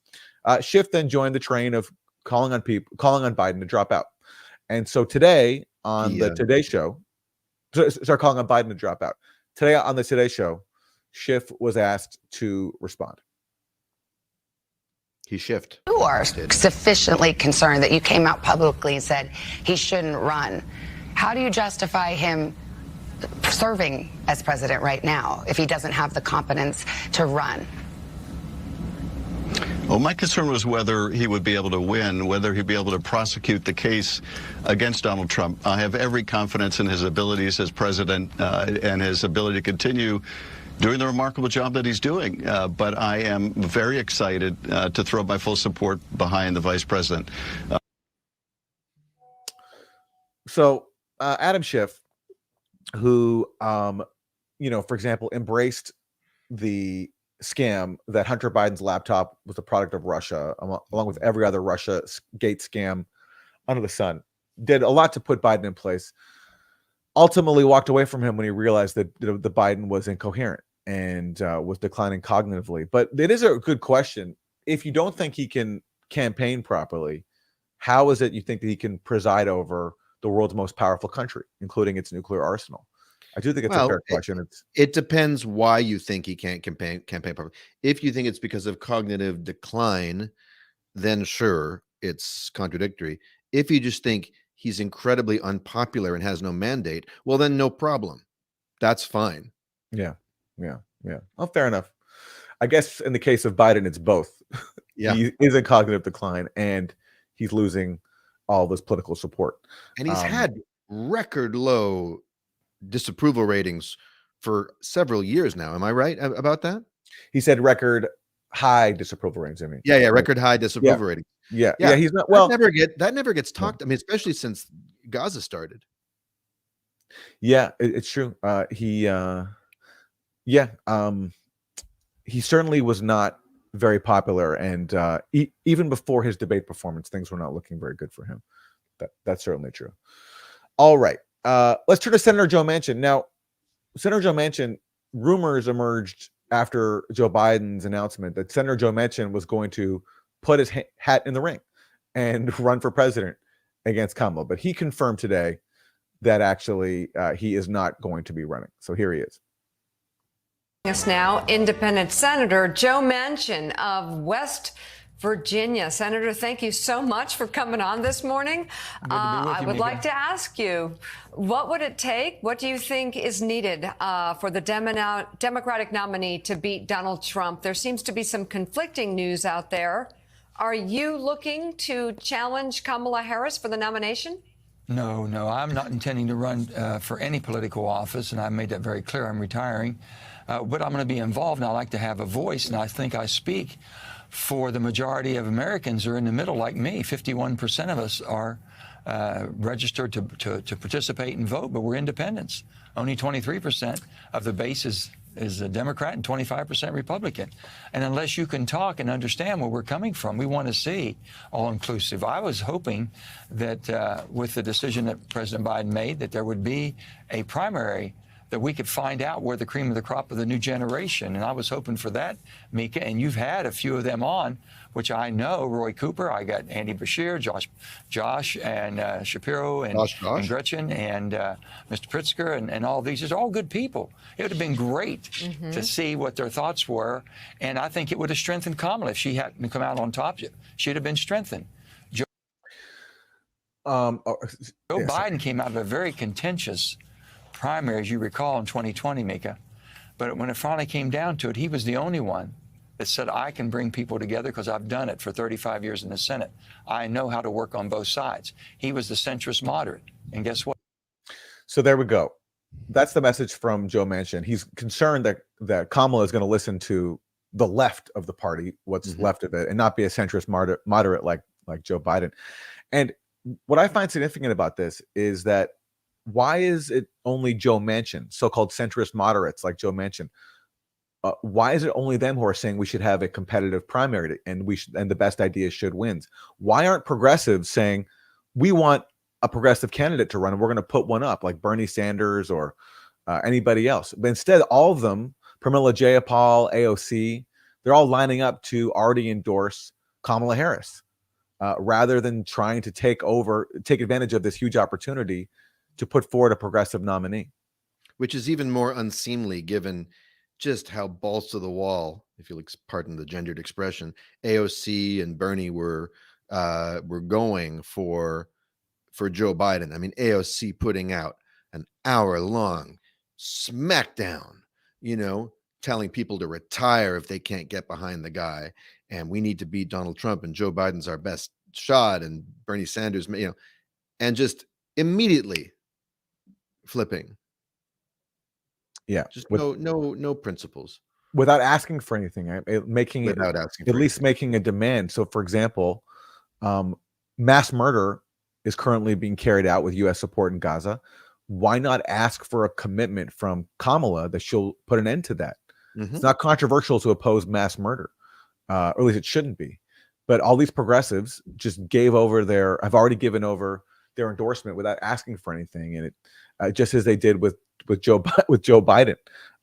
Speaker 1: Schiff then joined the train of calling on Biden to drop out. And so today on the Today Show, start calling on Biden to drop out. Today on the Today Show, Schiff was asked to respond.
Speaker 2: He shifted.
Speaker 10: You are sufficiently concerned that you came out publicly and said he shouldn't run. How do you justify him serving as president right now if he doesn't have the competence to run?
Speaker 11: Well, my concern was whether he would be able to win, whether he'd be able to prosecute the case against Donald Trump. I have every confidence in his abilities as president and his ability to continue doing the remarkable job that he's doing. But I am very excited to throw my full support behind the vice president.
Speaker 1: So Adam Schiff, who, for example, embraced the scam that Hunter Biden's laptop was a product of Russia, along with every other Russia gate scam under the sun, did a lot to put Biden in place, ultimately walked away from him when he realized that the Biden was incoherent and was declining cognitively. But it is a good question. If you don't think he can campaign properly, how is it you think that he can preside over the world's most powerful country, including its nuclear arsenal? I do think it's a fair question.
Speaker 2: It depends why you think he can't campaign properly. If you think it's because of cognitive decline, then sure, it's contradictory. If you just think he's incredibly unpopular and has no mandate, well, then no problem. That's fine.
Speaker 1: Yeah. Oh, fair enough. I guess in the case of Biden, it's both.
Speaker 2: Yeah.
Speaker 1: He is in cognitive decline and he's losing all of his political support.
Speaker 2: And he's had record low disapproval ratings for several years now. Am I right about that?
Speaker 1: He said record high disapproval ratings. I mean,
Speaker 2: yeah, record high disapproval ratings.
Speaker 1: Yeah. He's not well.
Speaker 2: That never gets talked. I mean, especially since Gaza started.
Speaker 1: Yeah, it's true. He certainly was not very popular, and even before his debate performance, things were not looking very good for him. That's certainly true. All right. Let's turn to Senator Joe Manchin. Now, Senator Joe Manchin, rumors emerged after Joe Biden's announcement that Senator Joe Manchin was going to put his hat in the ring and run for president against Kamala. But he confirmed today that actually he is not going to be running. So here he is.
Speaker 12: Yes, now, Independent Senator Joe Manchin of West Virginia. Senator, thank you so much for coming on this morning. I would like to ask you, what would it take? What do you think is needed for the Democratic nominee to beat Donald Trump? There seems to be some conflicting news out there. Are you looking to challenge Kamala Harris for the nomination?
Speaker 13: No, I'm not intending to run for any political office, and I made that very clear. I'm retiring. But I'm going to be involved, and I like to have a voice, and I think I speak for the majority of Americans who are in the middle like me. 51% of us are registered to participate and vote, but we're independents. Only 23% of the base is a Democrat and 25% Republican. And unless you can talk and understand where we're coming from, we want to see all-inclusive. I was hoping that with the decision that President Biden made, that there would be a primary that we could find out where the cream of the crop of the new generation. And I was hoping for that, Mika. And you've had a few of them on, which I know, Roy Cooper, I got Andy Bashir, Josh and Shapiro and Gretchen and Mr. Pritzker and all these. These are all good people. It would have been great to see what their thoughts were. And I think it would have strengthened Kamala if she hadn't come out on top. She'd have been strengthened. Joe Biden came out of a very contentious primary, as you recall, in 2020, Mika. But when it finally came down to it, he was the only one that said, I can bring people together because I've done it for 35 years in the Senate. I know how to work on both sides. He was the centrist moderate. And guess what?
Speaker 1: So there we go. That's the message from Joe Manchin. He's concerned that Kamala is going to listen to the left of the party, what's left of it, and not be a centrist moderate like Joe Biden. And what I find significant about this is that why is it only Joe Manchin, so-called centrist moderates like Joe Manchin? Why is it only them who are saying we should have a competitive primary and the best idea should win? Why aren't progressives saying we want a progressive candidate to run and we're going to put one up like Bernie Sanders or anybody else? But instead, all of them, Pramila Jayapal, AOC, they're all lining up to already endorse Kamala Harris rather than trying to take advantage of this huge opportunity to put forward a progressive nominee.
Speaker 2: Which is even more unseemly given just how balls to the wall, if you'll pardon the gendered expression, AOC and Bernie were going for Joe Biden. I mean, AOC putting out an hour-long smackdown, telling people to retire if they can't get behind the guy, and we need to beat Donald Trump, and Joe Biden's our best shot, and Bernie Sanders, and just immediately flipping.
Speaker 1: Yeah,
Speaker 2: just no principles.
Speaker 1: Without asking for anything, making a demand. So, for example, mass murder is currently being carried out with U.S. support in Gaza. Why not ask for a commitment from Kamala that she'll put an end to that? It's not controversial to oppose mass murder, or at least it shouldn't be. But all these progressives just have already given over their endorsement without asking for anything, and it just as they did with Joe Biden.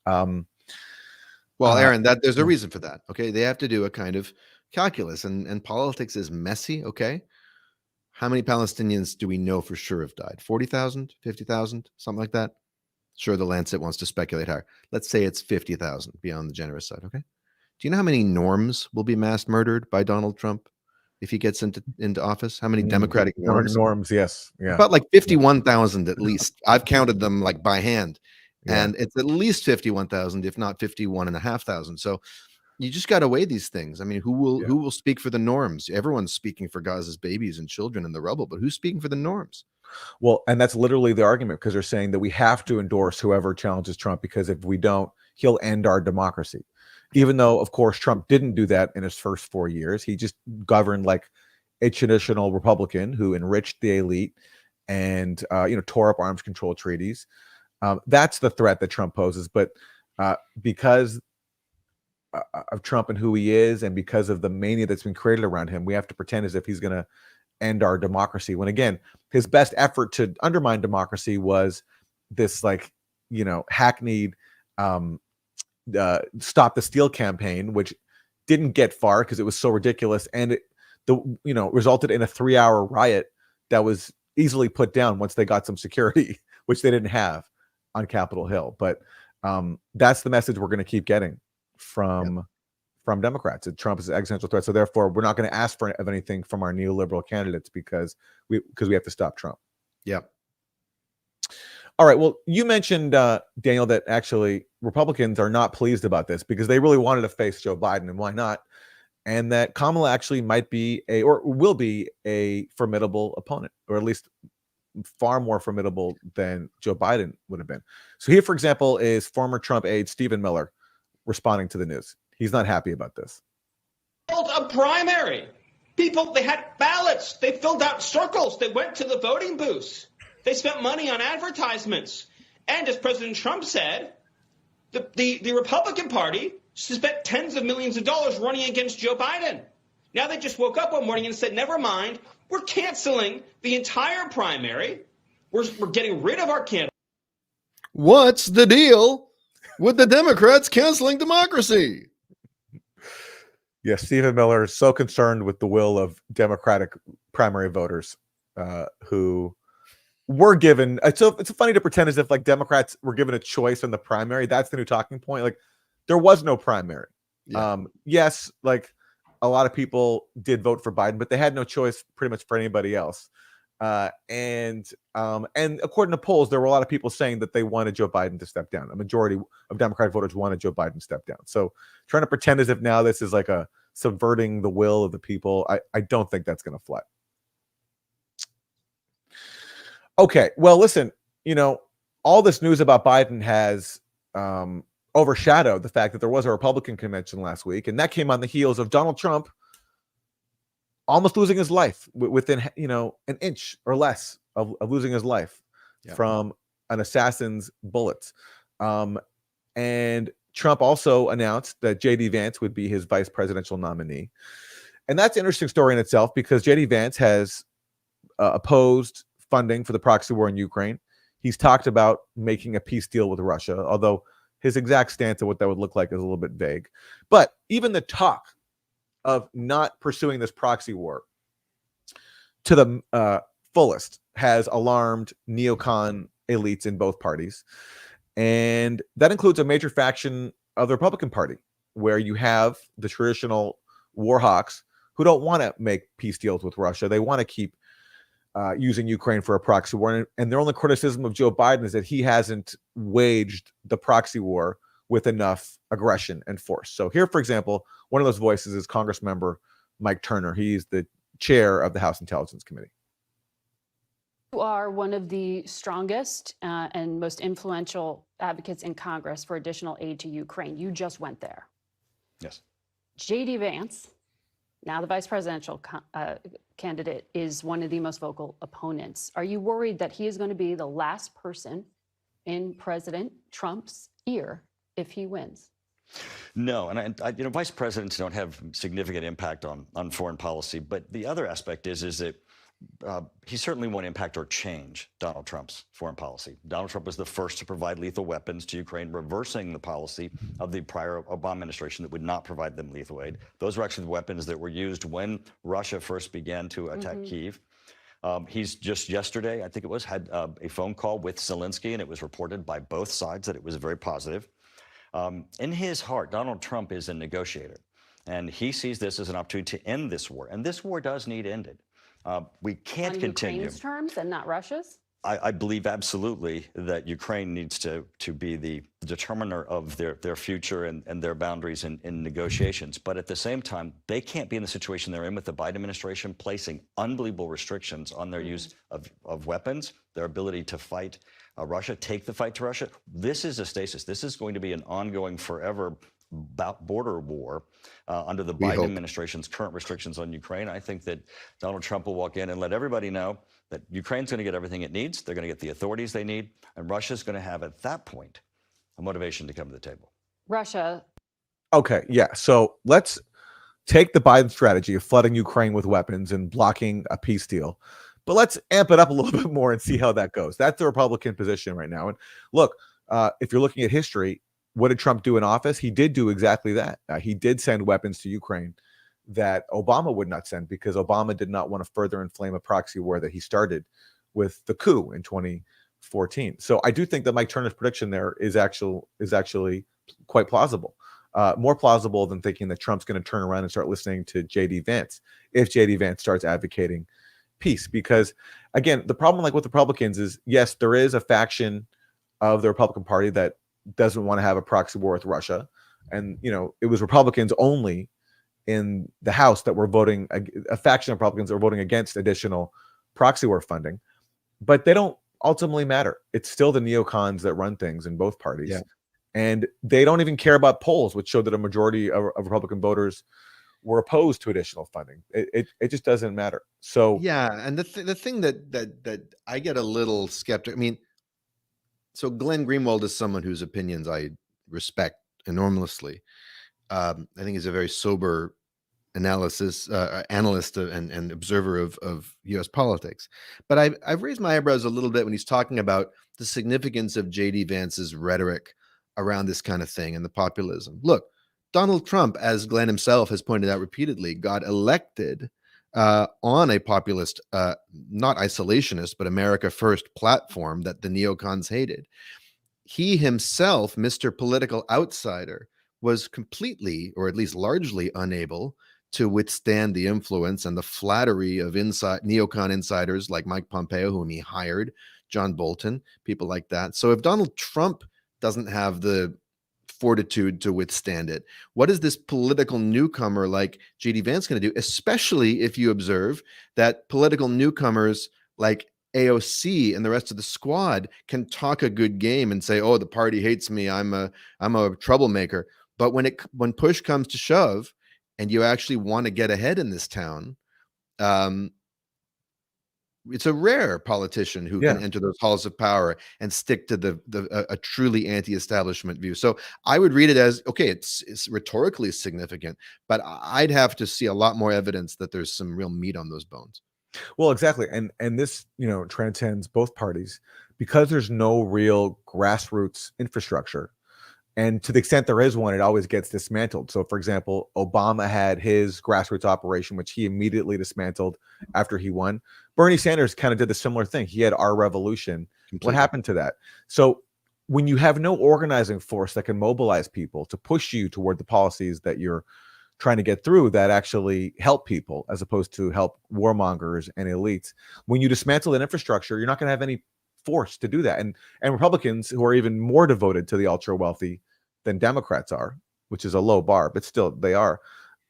Speaker 2: Well, Aaron, there's a reason for that. Okay, they have to do a kind of calculus, and politics is messy. Okay, how many Palestinians do we know for sure have died? 40,000, 50,000, something like that. Sure, the Lancet wants to speculate higher. Let's say it's 50,000, be on the generous side. Okay, do you know how many norms will be mass murdered by Donald Trump if he gets into office? How many Democratic norms?
Speaker 1: Norms, yes. Yeah.
Speaker 2: About like 51,000 at least. I've counted them like by hand. Yeah. And it's at least 51,000, if not 51,500. So you just got to weigh these things. I mean, who will speak for the norms? Everyone's speaking for Gaza's babies and children in the rubble, but who's speaking for the norms?
Speaker 1: Well, and that's literally the argument, because they're saying that we have to endorse whoever challenges Trump, because if we don't, he'll end our democracy. Even though, of course, Trump didn't do that in his first 4 years. He just governed like a traditional Republican who enriched the elite and tore up arms control treaties. That's the threat that Trump poses. But because of Trump and who he is, and because of the mania that's been created around him, we have to pretend as if he's going to end our democracy. When again, his best effort to undermine democracy was this hackneyed Stop the Steal campaign, which didn't get far because it was so ridiculous, and it resulted in a 3-hour riot that was easily put down once they got some security, which they didn't have on Capitol Hill. But that's the message we're going to keep getting from Democrats. That Trump is an existential threat. So therefore, we're not going to ask for anything from our neoliberal candidates because we have to stop Trump.
Speaker 2: Yeah.
Speaker 1: All right. Well, you mentioned, Daniel, that actually Republicans are not pleased about this because they really wanted to face Joe Biden, and why not? And that Kamala actually might be or will be a formidable opponent, or at least far more formidable than Joe Biden would have been. So here, for example, is former Trump aide Stephen Miller responding to the news. He's not happy about this.
Speaker 14: A primary. People, they had ballots. They filled out circles. They went to the voting booths. They spent money on advertisements. And as President Trump said, the Republican Party spent tens of millions of dollars running against Joe Biden. Now they just woke up one morning and said, never mind, we're canceling the entire primary. We're getting rid of our candidate.
Speaker 2: What's the deal with the Democrats canceling democracy?
Speaker 1: Yes, Stephen Miller is so concerned with the will of Democratic primary voters who were given. It's funny to pretend as if like Democrats were given a choice in the primary. That's the new talking point. Like there was no primary.
Speaker 2: Yeah.
Speaker 1: Yes, like a lot of people did vote for Biden, but they had no choice pretty much for anybody else. And according to polls, there were a lot of people saying that they wanted Joe Biden to step down. A majority of Democratic voters wanted Joe Biden to step down. So trying to pretend as if now this is like a subverting the will of the people, I don't think that's going to fly. Okay, well, listen, all this news about Biden has overshadowed the fact that there was a Republican convention last week, and that came on the heels of Donald Trump almost losing his life within, an inch or less of losing his life from an assassin's bullets. And Trump also announced that J.D. Vance would be his vice presidential nominee. And that's an interesting story in itself because J.D. Vance has opposed funding for the proxy war in Ukraine. He's talked about making a peace deal with Russia, although his exact stance of what that would look like is a little bit vague. But even the talk of not pursuing this proxy war to the fullest has alarmed neocon elites in both parties. And that includes a major faction of the Republican Party, where you have the traditional war hawks who don't want to make peace deals with Russia. They want to keep using Ukraine for a proxy war. And their only criticism of Joe Biden is that he hasn't waged the proxy war with enough aggression and force. So here, for example, one of those voices is Congressmember Mike Turner. He's the chair of the House Intelligence Committee.
Speaker 3: You are one of the strongest and most influential advocates in Congress for additional aid to Ukraine. You just went there.
Speaker 15: Yes.
Speaker 3: J.D. Vance, now the vice presidential candidate, is one of the most vocal opponents. Are you worried that he is going to be the last person in President Trump's ear if he wins?
Speaker 15: No, and vice presidents don't have significant impact on foreign policy. But the other aspect is that he certainly won't impact or change Donald Trump's foreign policy. Donald Trump was the first to provide lethal weapons to Ukraine, reversing the policy of the prior Obama administration that would not provide them lethal aid. Those were actually the weapons that were used when Russia first began to attack Kyiv. He's just yesterday, I think it was, had a phone call with Zelensky, and it was reported by both sides that it was very positive. In his heart, Donald Trump is a negotiator, and he sees this as an opportunity to end this war. And this war does need ended. We can't
Speaker 3: on
Speaker 15: continue.
Speaker 3: Ukraine's terms and not Russia's?
Speaker 15: I believe absolutely that Ukraine needs to be the determiner of their future and their boundaries in negotiations. But at the same time, they can't be in the situation they're in with the Biden administration placing unbelievable restrictions on their use of weapons, their ability to fight Russia, take the fight to Russia. This is a stasis. This is going to be an ongoing forever border war under the Biden administration's current restrictions on Ukraine. I think that Donald Trump will walk in and let everybody know that Ukraine's going to get everything it needs. They're going to get the authorities they need. And Russia's going to have, at that point, a motivation to come to the table.
Speaker 3: Russia.
Speaker 1: Okay, yeah. So let's take the Biden strategy of flooding Ukraine with weapons and blocking a peace deal. But let's amp it up a little bit more and see how that goes. That's the Republican position right now. And look, if you're looking at history, what did Trump do in office? He did do exactly that. He did send weapons to Ukraine that Obama would not send because Obama did not want to further inflame a proxy war that he started with the coup in 2014. So I do think that Mike Turner's prediction there is actually quite plausible. More plausible than thinking that Trump's going to turn around and start listening to J.D. Vance if J.D. Vance starts advocating peace. Because again, the problem with Republicans is, yes, there is a faction of the Republican Party that doesn't want to have a proxy war with Russia. And, it was Republicans only in the House that were voting, a faction of Republicans that were voting against additional proxy war funding. But they don't ultimately matter. It's still the neocons that run things in both parties. Yeah. And they don't even care about polls, which showed that a majority of Republican voters were opposed to additional funding. It just doesn't matter. So
Speaker 2: yeah, and the thing that I get a little skeptical. I mean, so Glenn Greenwald is someone whose opinions I respect enormously. I think he's a very sober analyst and observer of U.S. politics. But I've raised my eyebrows a little bit when he's talking about the significance of J.D. Vance's rhetoric around this kind of thing and the populism. Look, Donald Trump, as Glenn himself has pointed out repeatedly, got elected on a populist, not isolationist, but America First platform that the neocons hated. He himself, Mr. Political Outsider, was completely, or at least largely, unable to withstand the influence and the flattery of neocon insiders like Mike Pompeo, whom he hired, John Bolton, people like that. So if Donald Trump doesn't have the fortitude to withstand it, what is this political newcomer like J.D. Vance going to do, especially if you observe that political newcomers like AOC and the rest of the squad can talk a good game and say, oh, the party hates me, I'm a troublemaker. But when push comes to shove and you actually want to get ahead in this town, it's a rare politician who can enter those halls of power and stick to a truly anti-establishment view. So I would read it as, okay, it's rhetorically significant, but I'd have to see a lot more evidence that there's some real meat on those bones.
Speaker 1: Well, exactly. And this, transcends both parties because there's no real grassroots infrastructure. And to the extent there is one, it always gets dismantled. So, for example, Obama had his grassroots operation, which he immediately dismantled after he won. Bernie Sanders kind of did the similar thing. He had Our Revolution. What happened to that? So when you have no organizing force that can mobilize people to push you toward the policies that you're trying to get through that actually help people as opposed to help warmongers and elites, when you dismantle an infrastructure, you're not going to have any force to do that. And Republicans, who are even more devoted to the ultra wealthy than Democrats are, which is a low bar, but still they are,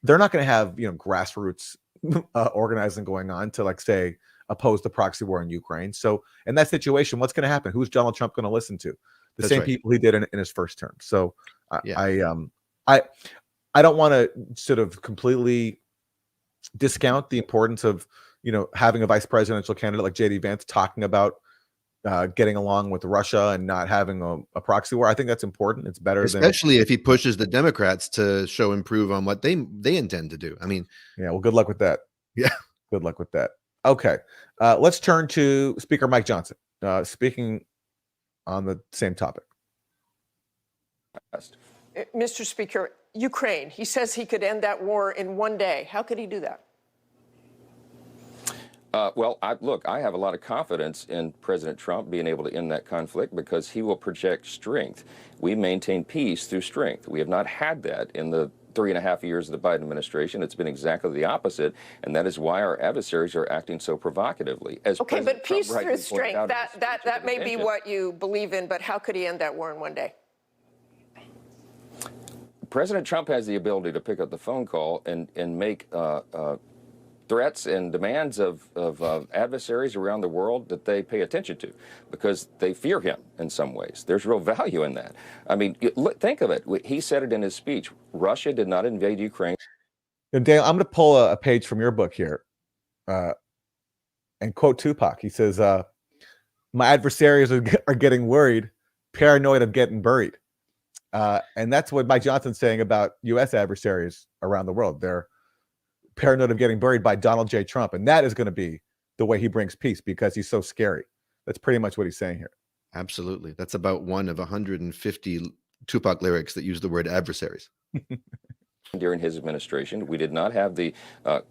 Speaker 1: they're not going to have grassroots organizing going on to, like, say, oppose the proxy war in Ukraine. So in that situation, what's going to happen? Who's Donald Trump going to listen to? The same people he did in his first term. So I don't want to sort of completely discount the importance of having a vice presidential candidate like J.D. Vance talking about getting along with Russia and not having a proxy war. I think that's important. It's better,
Speaker 2: especially if he pushes the Democrats to improve on what they intend to do. I mean,
Speaker 1: yeah. Well, good luck with that.
Speaker 2: Yeah,
Speaker 1: good luck with that. Okay, let's turn to Speaker Mike Johnson, speaking on the same topic.
Speaker 16: Mr. Speaker, Ukraine. He says he could end that war in one day. How could he do that?
Speaker 7: Well, I have a lot of confidence in President Trump being able to end that conflict because he will project strength. We maintain peace through strength. We have not had that in the 3.5 years of the Biden administration. It's been exactly the opposite, and that is why our adversaries are acting so provocatively.
Speaker 16: Okay, but peace through strength, that may be what you believe in, but how could he end that war in one day?
Speaker 7: President Trump has the ability to pick up the phone call and make threats and demands of adversaries around the world that they pay attention to because they fear him in some ways. There's real value in that. I mean, think of it. He said it in his speech. Russia did not invade Ukraine.
Speaker 1: And Dale, I'm going to pull a page from your book here and quote Tupac. He says, my adversaries are getting worried, paranoid of getting buried. And that's what Mike Johnson's saying about U.S. adversaries around the world. They're paranoid of getting buried by Donald J. Trump. And that is going to be the way he brings peace because he's so scary. That's pretty much what he's saying here.
Speaker 2: Absolutely. That's about one of 150 Tupac lyrics that use the word adversaries.
Speaker 7: During his administration, we did not have the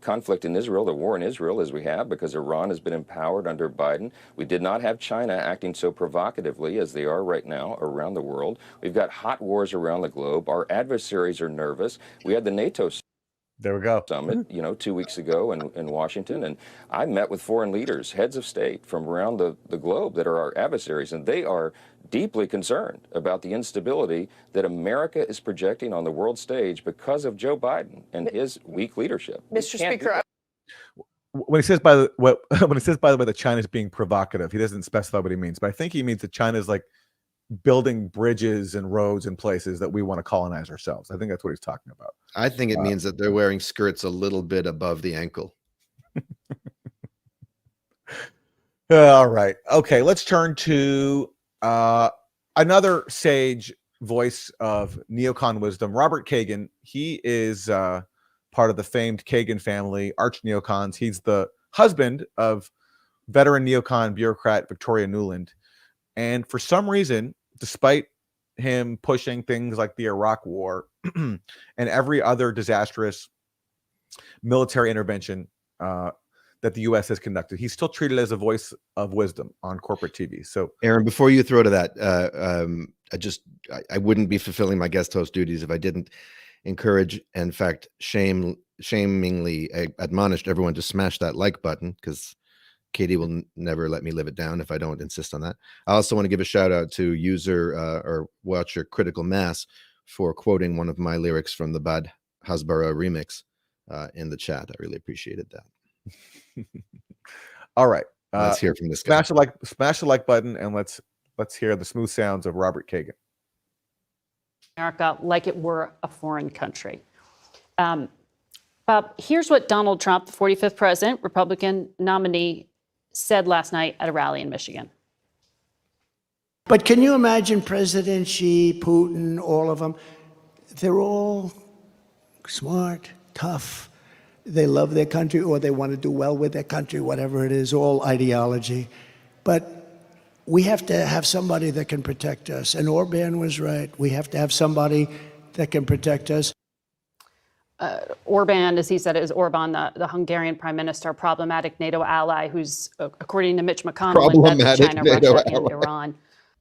Speaker 7: conflict in Israel, the war in Israel, as we have, because Iran has been empowered under Biden. We did not have China acting so provocatively as they are right now around the world. We've got hot wars around the globe. Our adversaries are nervous. We had the NATO
Speaker 1: there we go.
Speaker 7: Summit, 2 weeks ago in Washington, and I met with foreign leaders, heads of state from around the globe that are our adversaries, and they are deeply concerned about the instability that America is projecting on the world stage because of Joe Biden and his weak leadership.
Speaker 16: Mr. Speaker,
Speaker 1: when he says by the way that China's being provocative, he doesn't specify what he means, but I think he means that China's like building bridges and roads and places that we want to colonize ourselves. I think that's what he's talking about.
Speaker 2: I think it means that they're wearing skirts a little bit above the ankle.
Speaker 1: All right. Okay, let's turn to another sage voice of neocon wisdom, Robert Kagan. He is part part of the famed Kagan family, arch neocons. He's the husband of veteran neocon bureaucrat Victoria Nuland. And for some reason, despite him pushing things like the Iraq War and every other disastrous military intervention that the U.S. has conducted, he's still treated as a voice of wisdom on corporate TV. So,
Speaker 2: Aaron, before you throw to that, I wouldn't be fulfilling my guest host duties if I didn't encourage, in fact, shamingly admonished everyone to smash that like button, because Katie will never let me live it down if I don't insist on that. I also want to give a shout out to user or watcher Critical Mass for quoting one of my lyrics from the Bad Hasbara remix in the chat. I really appreciated that.
Speaker 1: All right,
Speaker 2: let's hear from this guy.
Speaker 1: Smash the like button, and let's hear the smooth sounds of Robert Kagan.
Speaker 3: America like it were a foreign country. Bob, here's what Donald Trump, the 45th president, Republican nominee, said last night at a rally in Michigan.
Speaker 17: But can you imagine President Xi, Putin, all of them? They're all smart, tough. They love their country, or they want to do well with their country, whatever it is, all ideology. But we have to have somebody that can protect us. And Orban was right. We have to have somebody that can protect us.
Speaker 3: Orban, as he said, is Orban, the Hungarian prime minister, problematic NATO ally who's, according to Mitch McConnell, invested China,
Speaker 1: NATO
Speaker 3: Russia,
Speaker 1: ally.
Speaker 3: and Iran.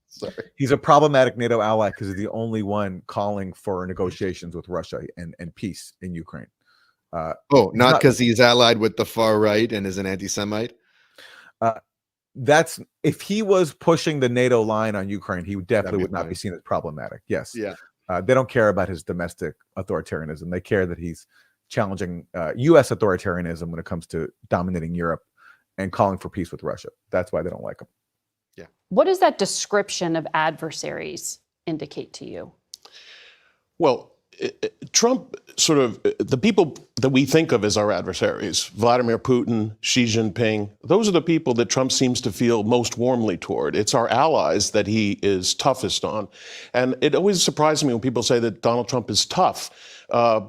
Speaker 2: Sorry.
Speaker 1: He's a problematic NATO ally because he's the only one calling for negotiations with Russia and peace in Ukraine.
Speaker 2: Not because he's allied with the far right and is an anti-Semite?
Speaker 1: That's if he was pushing the NATO line on Ukraine, he definitely would not be seen as problematic. Yes.
Speaker 2: Yeah.
Speaker 1: They don't care about his domestic authoritarianism. They care that he's challenging U.S. authoritarianism when it comes to dominating Europe and calling for peace with Russia. That's why they don't like him.
Speaker 2: Yeah.
Speaker 3: What does that description of adversaries indicate to you?
Speaker 18: Well, Trump sort of, the people that we think of as our adversaries, Vladimir Putin, Xi Jinping, those are the people that Trump seems to feel most warmly toward. It's our allies that he is toughest on. And it always surprises me when people say that Donald Trump is tough,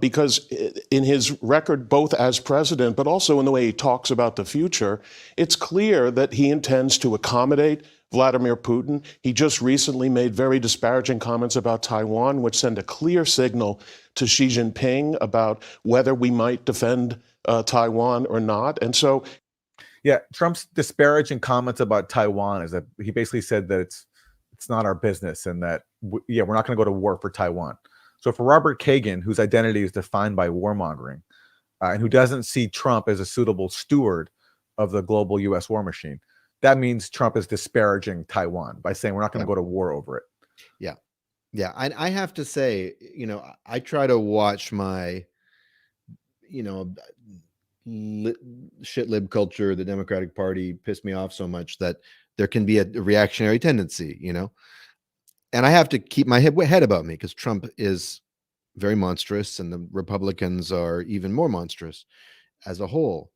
Speaker 18: because in his record, both as president, but also in the way he talks about the future, it's clear that he intends to accommodate Vladimir Putin. He just recently made very disparaging comments about Taiwan, which send a clear signal to Xi Jinping about whether we might defend Taiwan or not. And so,
Speaker 1: yeah, Trump's disparaging comments about Taiwan is that he basically said that it's not our business, and that we're not going to go to war for Taiwan. So for Robert Kagan, whose identity is defined by warmongering, and who doesn't see Trump as a suitable steward of the global U.S. war machine, that means Trump is disparaging Taiwan by saying we're not going to go to war over it.
Speaker 2: Yeah. Yeah. I have to say, I try to watch my, shit lib culture, the Democratic Party piss me off so much that there can be a reactionary tendency, and I have to keep my head about me because Trump is very monstrous and the Republicans are even more monstrous as a whole.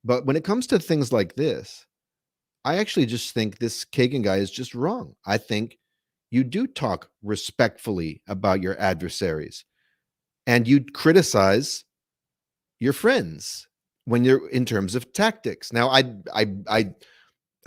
Speaker 2: But when it comes to things like this, I actually just think this Kagan guy is just wrong. I think you do talk respectfully about your adversaries, and you criticize your friends when you're in terms of tactics. Now, I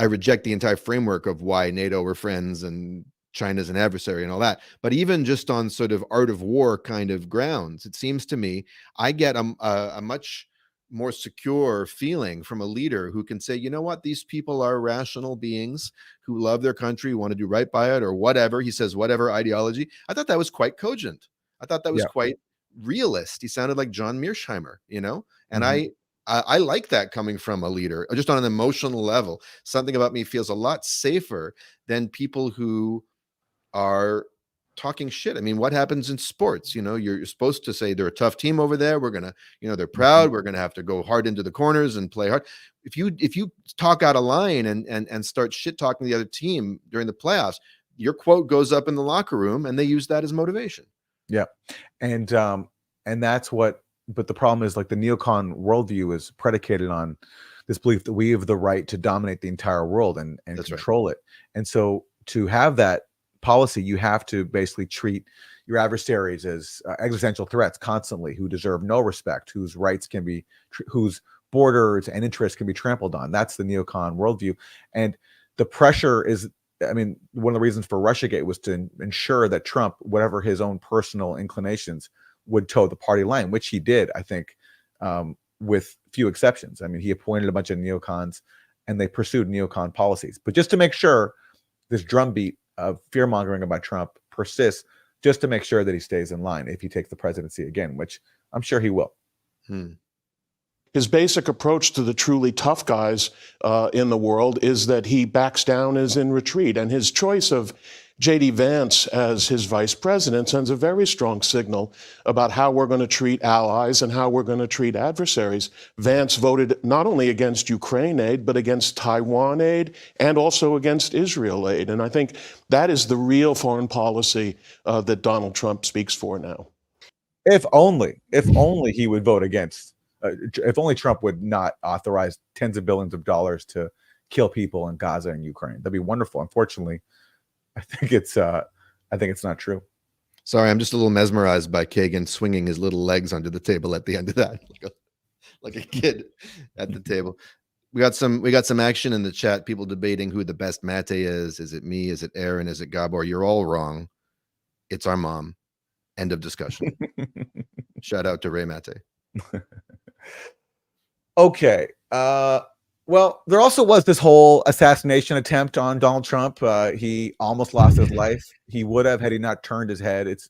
Speaker 2: reject the entire framework of why NATO were friends and China's an adversary and all that. But even just on sort of art of war kind of grounds, it seems to me I get a much more secure feeling from a leader who can say, you know what, these people are rational beings who love their country, want to do right by it, or whatever. He says, whatever ideology. I thought that was quite cogent. I thought that was quite realist. He sounded like John Mearsheimer, and I like that coming from a leader, just on an emotional level. Something about me feels a lot safer than people who are talking shit. I mean, what happens in sports? You're supposed to say they're a tough team over there. We're gonna, they're proud. We're gonna have to go hard into the corners and play hard. If you talk out of line and start shit talking the other team during the playoffs, your quote goes up in the locker room, and they use that as motivation.
Speaker 1: Yeah, and that's what. But the problem is, like, the neocon worldview is predicated on this belief that we have the right to dominate the entire world and control it. And so to have that policy, you have to basically treat your adversaries as existential threats constantly, who deserve no respect, whose rights can be, whose borders and interests can be trampled on. That's the neocon worldview. And the pressure is, I mean, one of the reasons for Russiagate was to ensure that Trump, whatever his own personal inclinations, would toe the party line, which he did, I think, with few exceptions. I mean, he appointed a bunch of neocons and they pursued neocon policies. But just to make sure this drumbeat of fear-mongering about Trump persists, just to make sure that he stays in line if he takes the presidency again, which I'm sure he will.
Speaker 18: His basic approach to the truly tough guys in the world is that he backs down, is in retreat. And his choice of J.D. Vance as his vice president sends a very strong signal about how we're going to treat allies and how we're going to treat adversaries. Vance voted not only against Ukraine aid, but against Taiwan aid and also against Israel aid. And I think that is the real foreign policy that Donald Trump speaks for now.
Speaker 1: If only he would vote against, if only Trump would not authorize tens of billions of dollars to kill people in Gaza and Ukraine. That'd be wonderful. Unfortunately, I think it's not true.
Speaker 2: Sorry, I'm just a little mesmerized by Kagan swinging his little legs under the table at the end of that, like a kid at the table. We got some action in the chat. People debating who the best Maté is. Is it me? Is it Aaron? Is it Gabor? You're all wrong. It's our mom. End of discussion. Shout out to Ray Maté.
Speaker 1: Okay. Well, there also was this whole assassination attempt on Donald Trump. He almost lost his life. He would have had he not turned his head. It's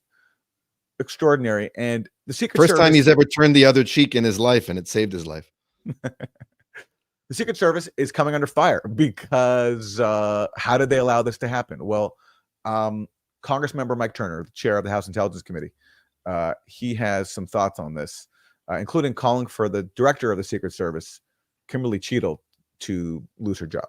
Speaker 1: extraordinary. And the Secret Service,
Speaker 2: first time he's ever turned the other cheek in his life, and it saved his life.
Speaker 1: The Secret Service is coming under fire because how did they allow this to happen? Well, Congressmember Mike Turner, the chair of the House Intelligence Committee, he has some thoughts on this, including calling for the director of the Secret Service, Kimberly Cheadle, to lose her job.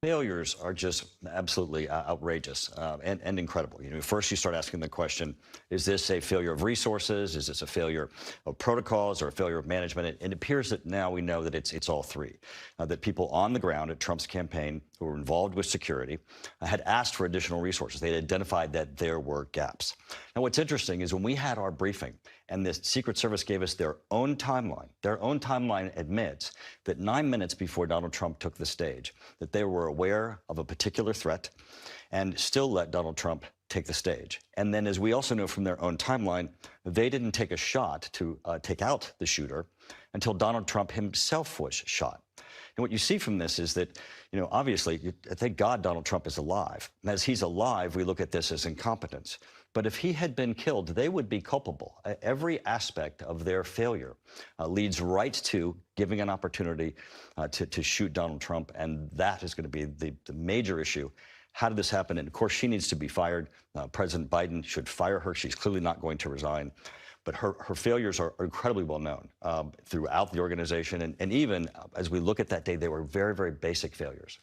Speaker 15: Failures are just absolutely outrageous and incredible. You know, first you start asking the question, is this a failure of resources? Is this a failure of protocols or a failure of management? It appears that now we know that it's all three. That people on the ground at Trump's campaign who were involved with security had asked for additional resources. They had identified that there were gaps. Now, what's interesting is when we had our briefing and the Secret Service gave us their own timeline admits that 9 minutes before Donald Trump took the stage, that they were aware of a particular threat and still let Donald Trump take the stage. And then, as we also know from their own timeline, they didn't take a shot to take out the shooter until Donald Trump himself was shot. And what you see from this is that, you know, obviously, thank God Donald Trump is alive. And as he's alive, we look at this as incompetence. But if he had been killed, they would be culpable. Every aspect of their failure leads right to giving an opportunity to shoot Donald Trump. And that is going to be the major issue. How did this happen? And of course, she needs to be fired. President Biden should fire her. She's clearly not going to resign. But her failures are incredibly well known throughout the organization. And even as we look at that day, they were very, very basic failures.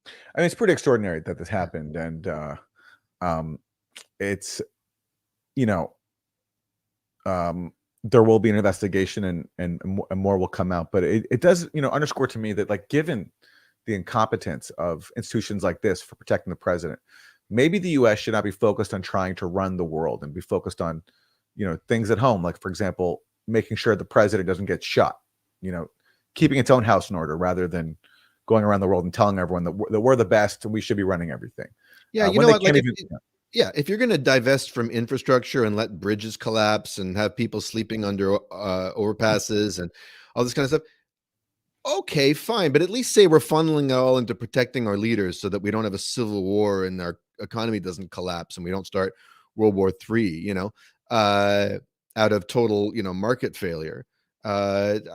Speaker 1: I mean, it's pretty extraordinary that this happened. And it's, you know, there will be an investigation and more will come out. But it does, you know, underscore to me that, like, given the incompetence of institutions like this for protecting the president, maybe the U.S. should not be focused on trying to run the world and be focused on, you know, things at home, like, for example, making sure the president doesn't get shot, you know, keeping its own house in order rather than going around the world and telling everyone that we're the best and we should be running everything.
Speaker 2: Yeah, you know what? Like, if you're going to divest from infrastructure and let bridges collapse and have people sleeping under overpasses and all this kind of stuff, okay, fine. But at least say we're funneling it all into protecting our leaders so that we don't have a civil war and our economy doesn't collapse and we don't start World War III, you know, out of total, you know, market failure. I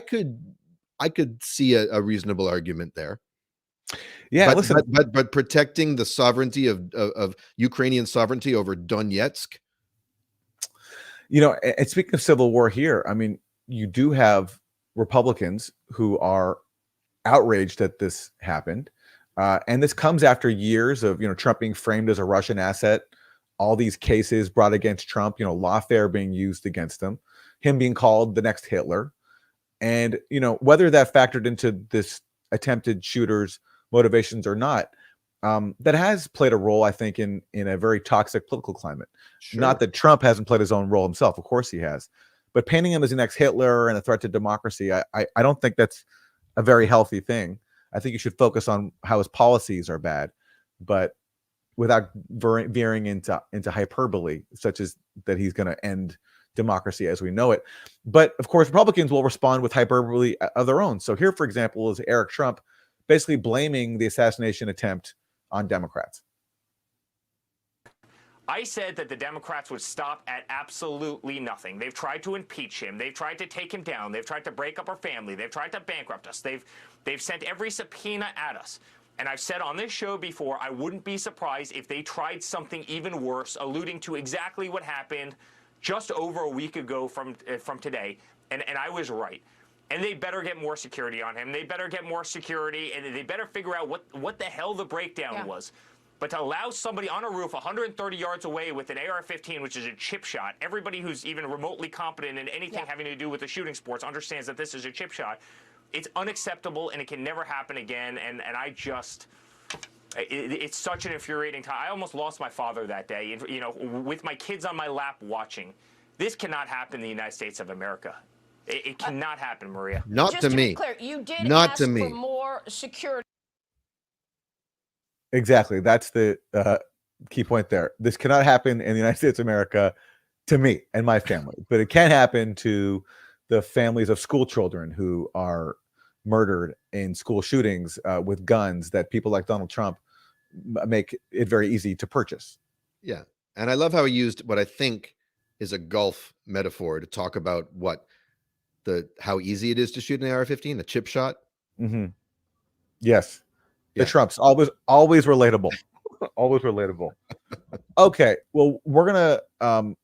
Speaker 2: could see a reasonable argument there.
Speaker 1: Yeah,
Speaker 2: but,
Speaker 1: listen,
Speaker 2: but protecting the sovereignty of Ukrainian sovereignty over Donetsk.
Speaker 1: You know, and speaking of civil war here, I mean, you do have Republicans who are outraged that this happened, and this comes after years of, you know, Trump being framed as a Russian asset, all these cases brought against Trump, you know, lawfare being used against him being called the next Hitler, and, you know, whether that factored into this attempted shooter's motivations or not, that has played a role, I think, in a very toxic political climate.
Speaker 2: Sure.
Speaker 1: Not that Trump hasn't played his own role himself. Of course he has. But painting him as the next Hitler and a threat to democracy, I don't think that's a very healthy thing. I think you should focus on how his policies are bad, but without veering into hyperbole, such as that he's going to end democracy as we know it. But of course, Republicans will respond with hyperbole of their own. So here, for example, is Eric Trump basically blaming the assassination attempt on Democrats.
Speaker 19: I said that the Democrats would stop at absolutely nothing. They've tried to impeach him. They've tried to take him down. They've tried to break up our family. They've tried to bankrupt us. They've sent every subpoena at us. And I've said on this show before, I wouldn't be surprised if they tried something even worse, alluding to exactly what happened just over a week ago from today. And I was right. And they better get more security on him. They better get more security, and they better figure out what the hell the breakdown was. But to allow somebody on a roof 130 yards away with an AR-15, which is a chip shot, everybody who's even remotely competent in anything having to do with the shooting sports understands that this is a chip shot. It's unacceptable, and it can never happen again. And I just, it's such an infuriating time. I almost lost my father that day, you know, with my kids on my lap watching. This cannot happen in the United States of America. It cannot happen, Maria.
Speaker 2: Not
Speaker 16: Just
Speaker 2: to
Speaker 16: be
Speaker 2: me.
Speaker 16: clear, you did
Speaker 2: Not
Speaker 16: ask
Speaker 2: to me.
Speaker 16: for more security.
Speaker 1: Exactly. That's the key point there. This cannot happen in the United States of America to me and my family, but it can happen to the families of school children who are murdered in school shootings with guns that people like Donald Trump make it very easy to purchase.
Speaker 2: Yeah. And I love how he used what I think is a golf metaphor to talk about how easy it is to shoot an AR-15, a chip shot.
Speaker 1: Mm-hmm. Yes. The Trumps, always relatable. Always relatable. Okay. Well, we're going to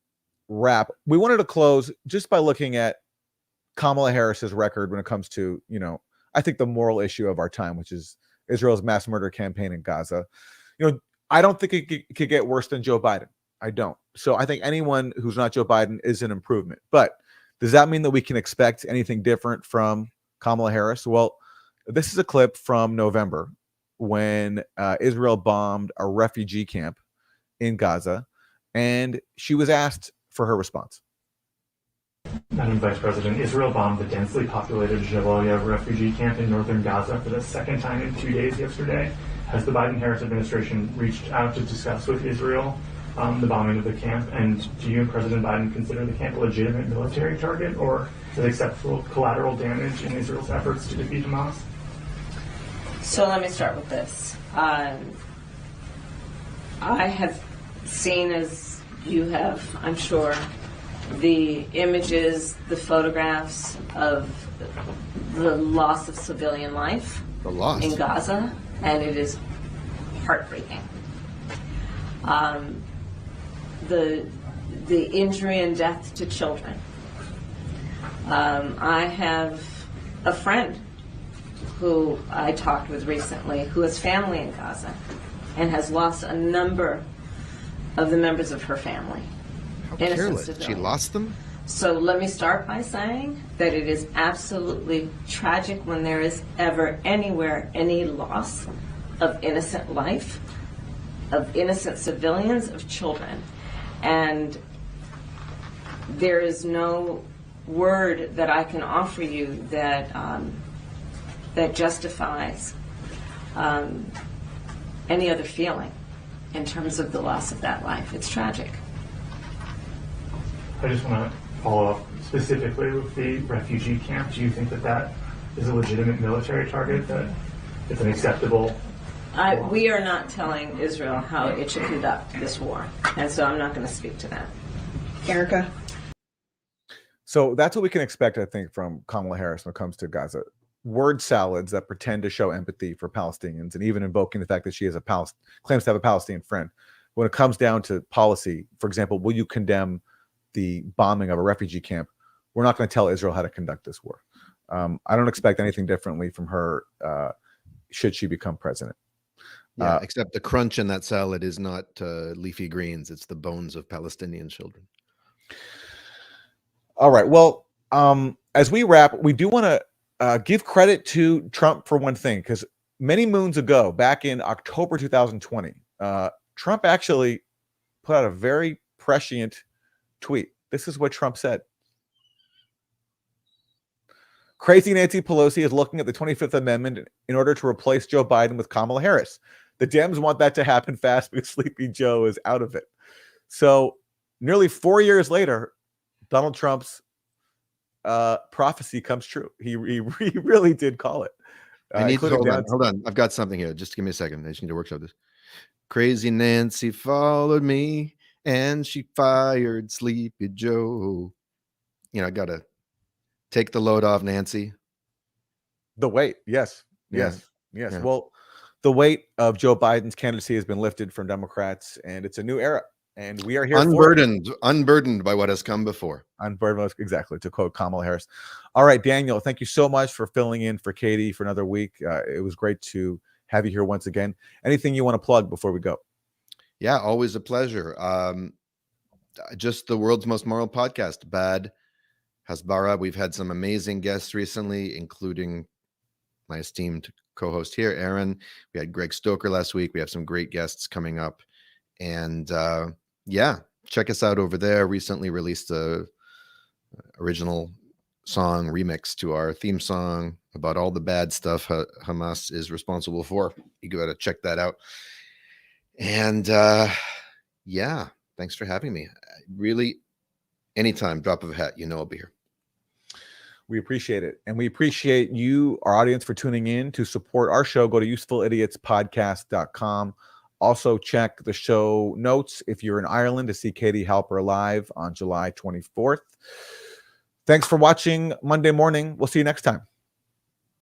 Speaker 1: wrap. We wanted to close just by looking at Kamala Harris's record when it comes to, you know, I think the moral issue of our time, which is Israel's mass murder campaign in Gaza. You know, I don't think it could get worse than Joe Biden. I don't. So I think anyone who's not Joe Biden is an improvement. But does that mean that we can expect anything different from Kamala Harris? Well, this is a clip from November when Israel bombed a refugee camp in Gaza, and she was asked for her response.
Speaker 20: Madam Vice President, Israel bombed the densely populated Jabalia refugee camp in northern Gaza for the second time in 2 days yesterday. Has the Biden-Harris administration reached out to discuss with Israel the bombing of the camp? And do you and President Biden consider the camp a legitimate military target or as acceptable collateral damage in Israel's efforts to defeat Hamas?
Speaker 21: So let me start with this. I have seen, as you have, I'm sure, the images, the photographs of the loss of civilian life in Gaza, and it is heartbreaking. The injury and death to children. I have a friend who I talked with recently who has family in Gaza and has lost a number of the members of her family.
Speaker 2: How careless. She lost them?
Speaker 21: So let me start by saying that it is absolutely tragic when there is ever anywhere any loss of innocent life, of innocent civilians, of children. And there is no word that I can offer you that that justifies any other feeling in terms of the loss of that life. It's tragic.
Speaker 20: I just want to follow up specifically with the refugee camp. Do you think that that is a legitimate military target, that it's an acceptable?
Speaker 21: We are not telling Israel how it should conduct this war, and so I'm not going to speak to that.
Speaker 16: Erica?
Speaker 1: So that's what we can expect, I think, from Kamala Harris when it comes to Gaza. Word salads that pretend to show empathy for Palestinians and even invoking the fact that she is claims to have a Palestinian friend. When it comes down to policy, for example, will you condemn the bombing of a refugee camp? We're not going to tell Israel how to conduct this war. I don't expect anything differently from her should she become president.
Speaker 2: Yeah, except the crunch in that salad is not leafy greens. It's the bones of Palestinian children.
Speaker 1: All right. Well, as we wrap, we do want to give credit to Trump for one thing, because many moons ago, back in October 2020, Trump actually put out a very prescient tweet. This is what Trump said. Crazy Nancy Pelosi is looking at the 25th Amendment in order to replace Joe Biden with Kamala Harris. The Dems want that to happen fast because Sleepy Joe is out of it. So nearly 4 years later, Donald Trump's prophecy comes true. He really did call it.
Speaker 2: I need to hold on. I've got something here. Just give me a second. I just need to workshop this. Crazy Nancy followed me and she fired Sleepy Joe. You know, I got to take the load off Nancy.
Speaker 1: The weight. Yes.
Speaker 2: Yeah.
Speaker 1: Yes.
Speaker 2: Yeah.
Speaker 1: Well, the weight of Joe Biden's candidacy has been lifted from Democrats, and it's a new era. And we are here
Speaker 2: unburdened by what has come before.
Speaker 1: Unburdened, exactly, to quote Kamala Harris. All right, Daniel, thank you so much for filling in for Katie for another week. It was great to have you here once again. Anything you want to plug before we go?
Speaker 2: Yeah, always a pleasure. Just the world's most moral podcast, Bad Hasbara. We've had some amazing guests recently, including my esteemed co-host here, Aaron. We had Greg Stoker last week. We have some great guests coming up. And yeah, check us out over there. Recently released a original song remix to our theme song about all the bad stuff Hamas is responsible for. You got to check that out. And yeah, thanks for having me. Really, anytime, drop of a hat, you know I'll be here.
Speaker 1: We appreciate it. And we appreciate you, our audience, for tuning in. To support our show, go to usefulidiots.podcast.com. Also, check the show notes if you're in Ireland to see Katie Halper live on July 24th. Thanks for watching Monday Morning. We'll see you next time.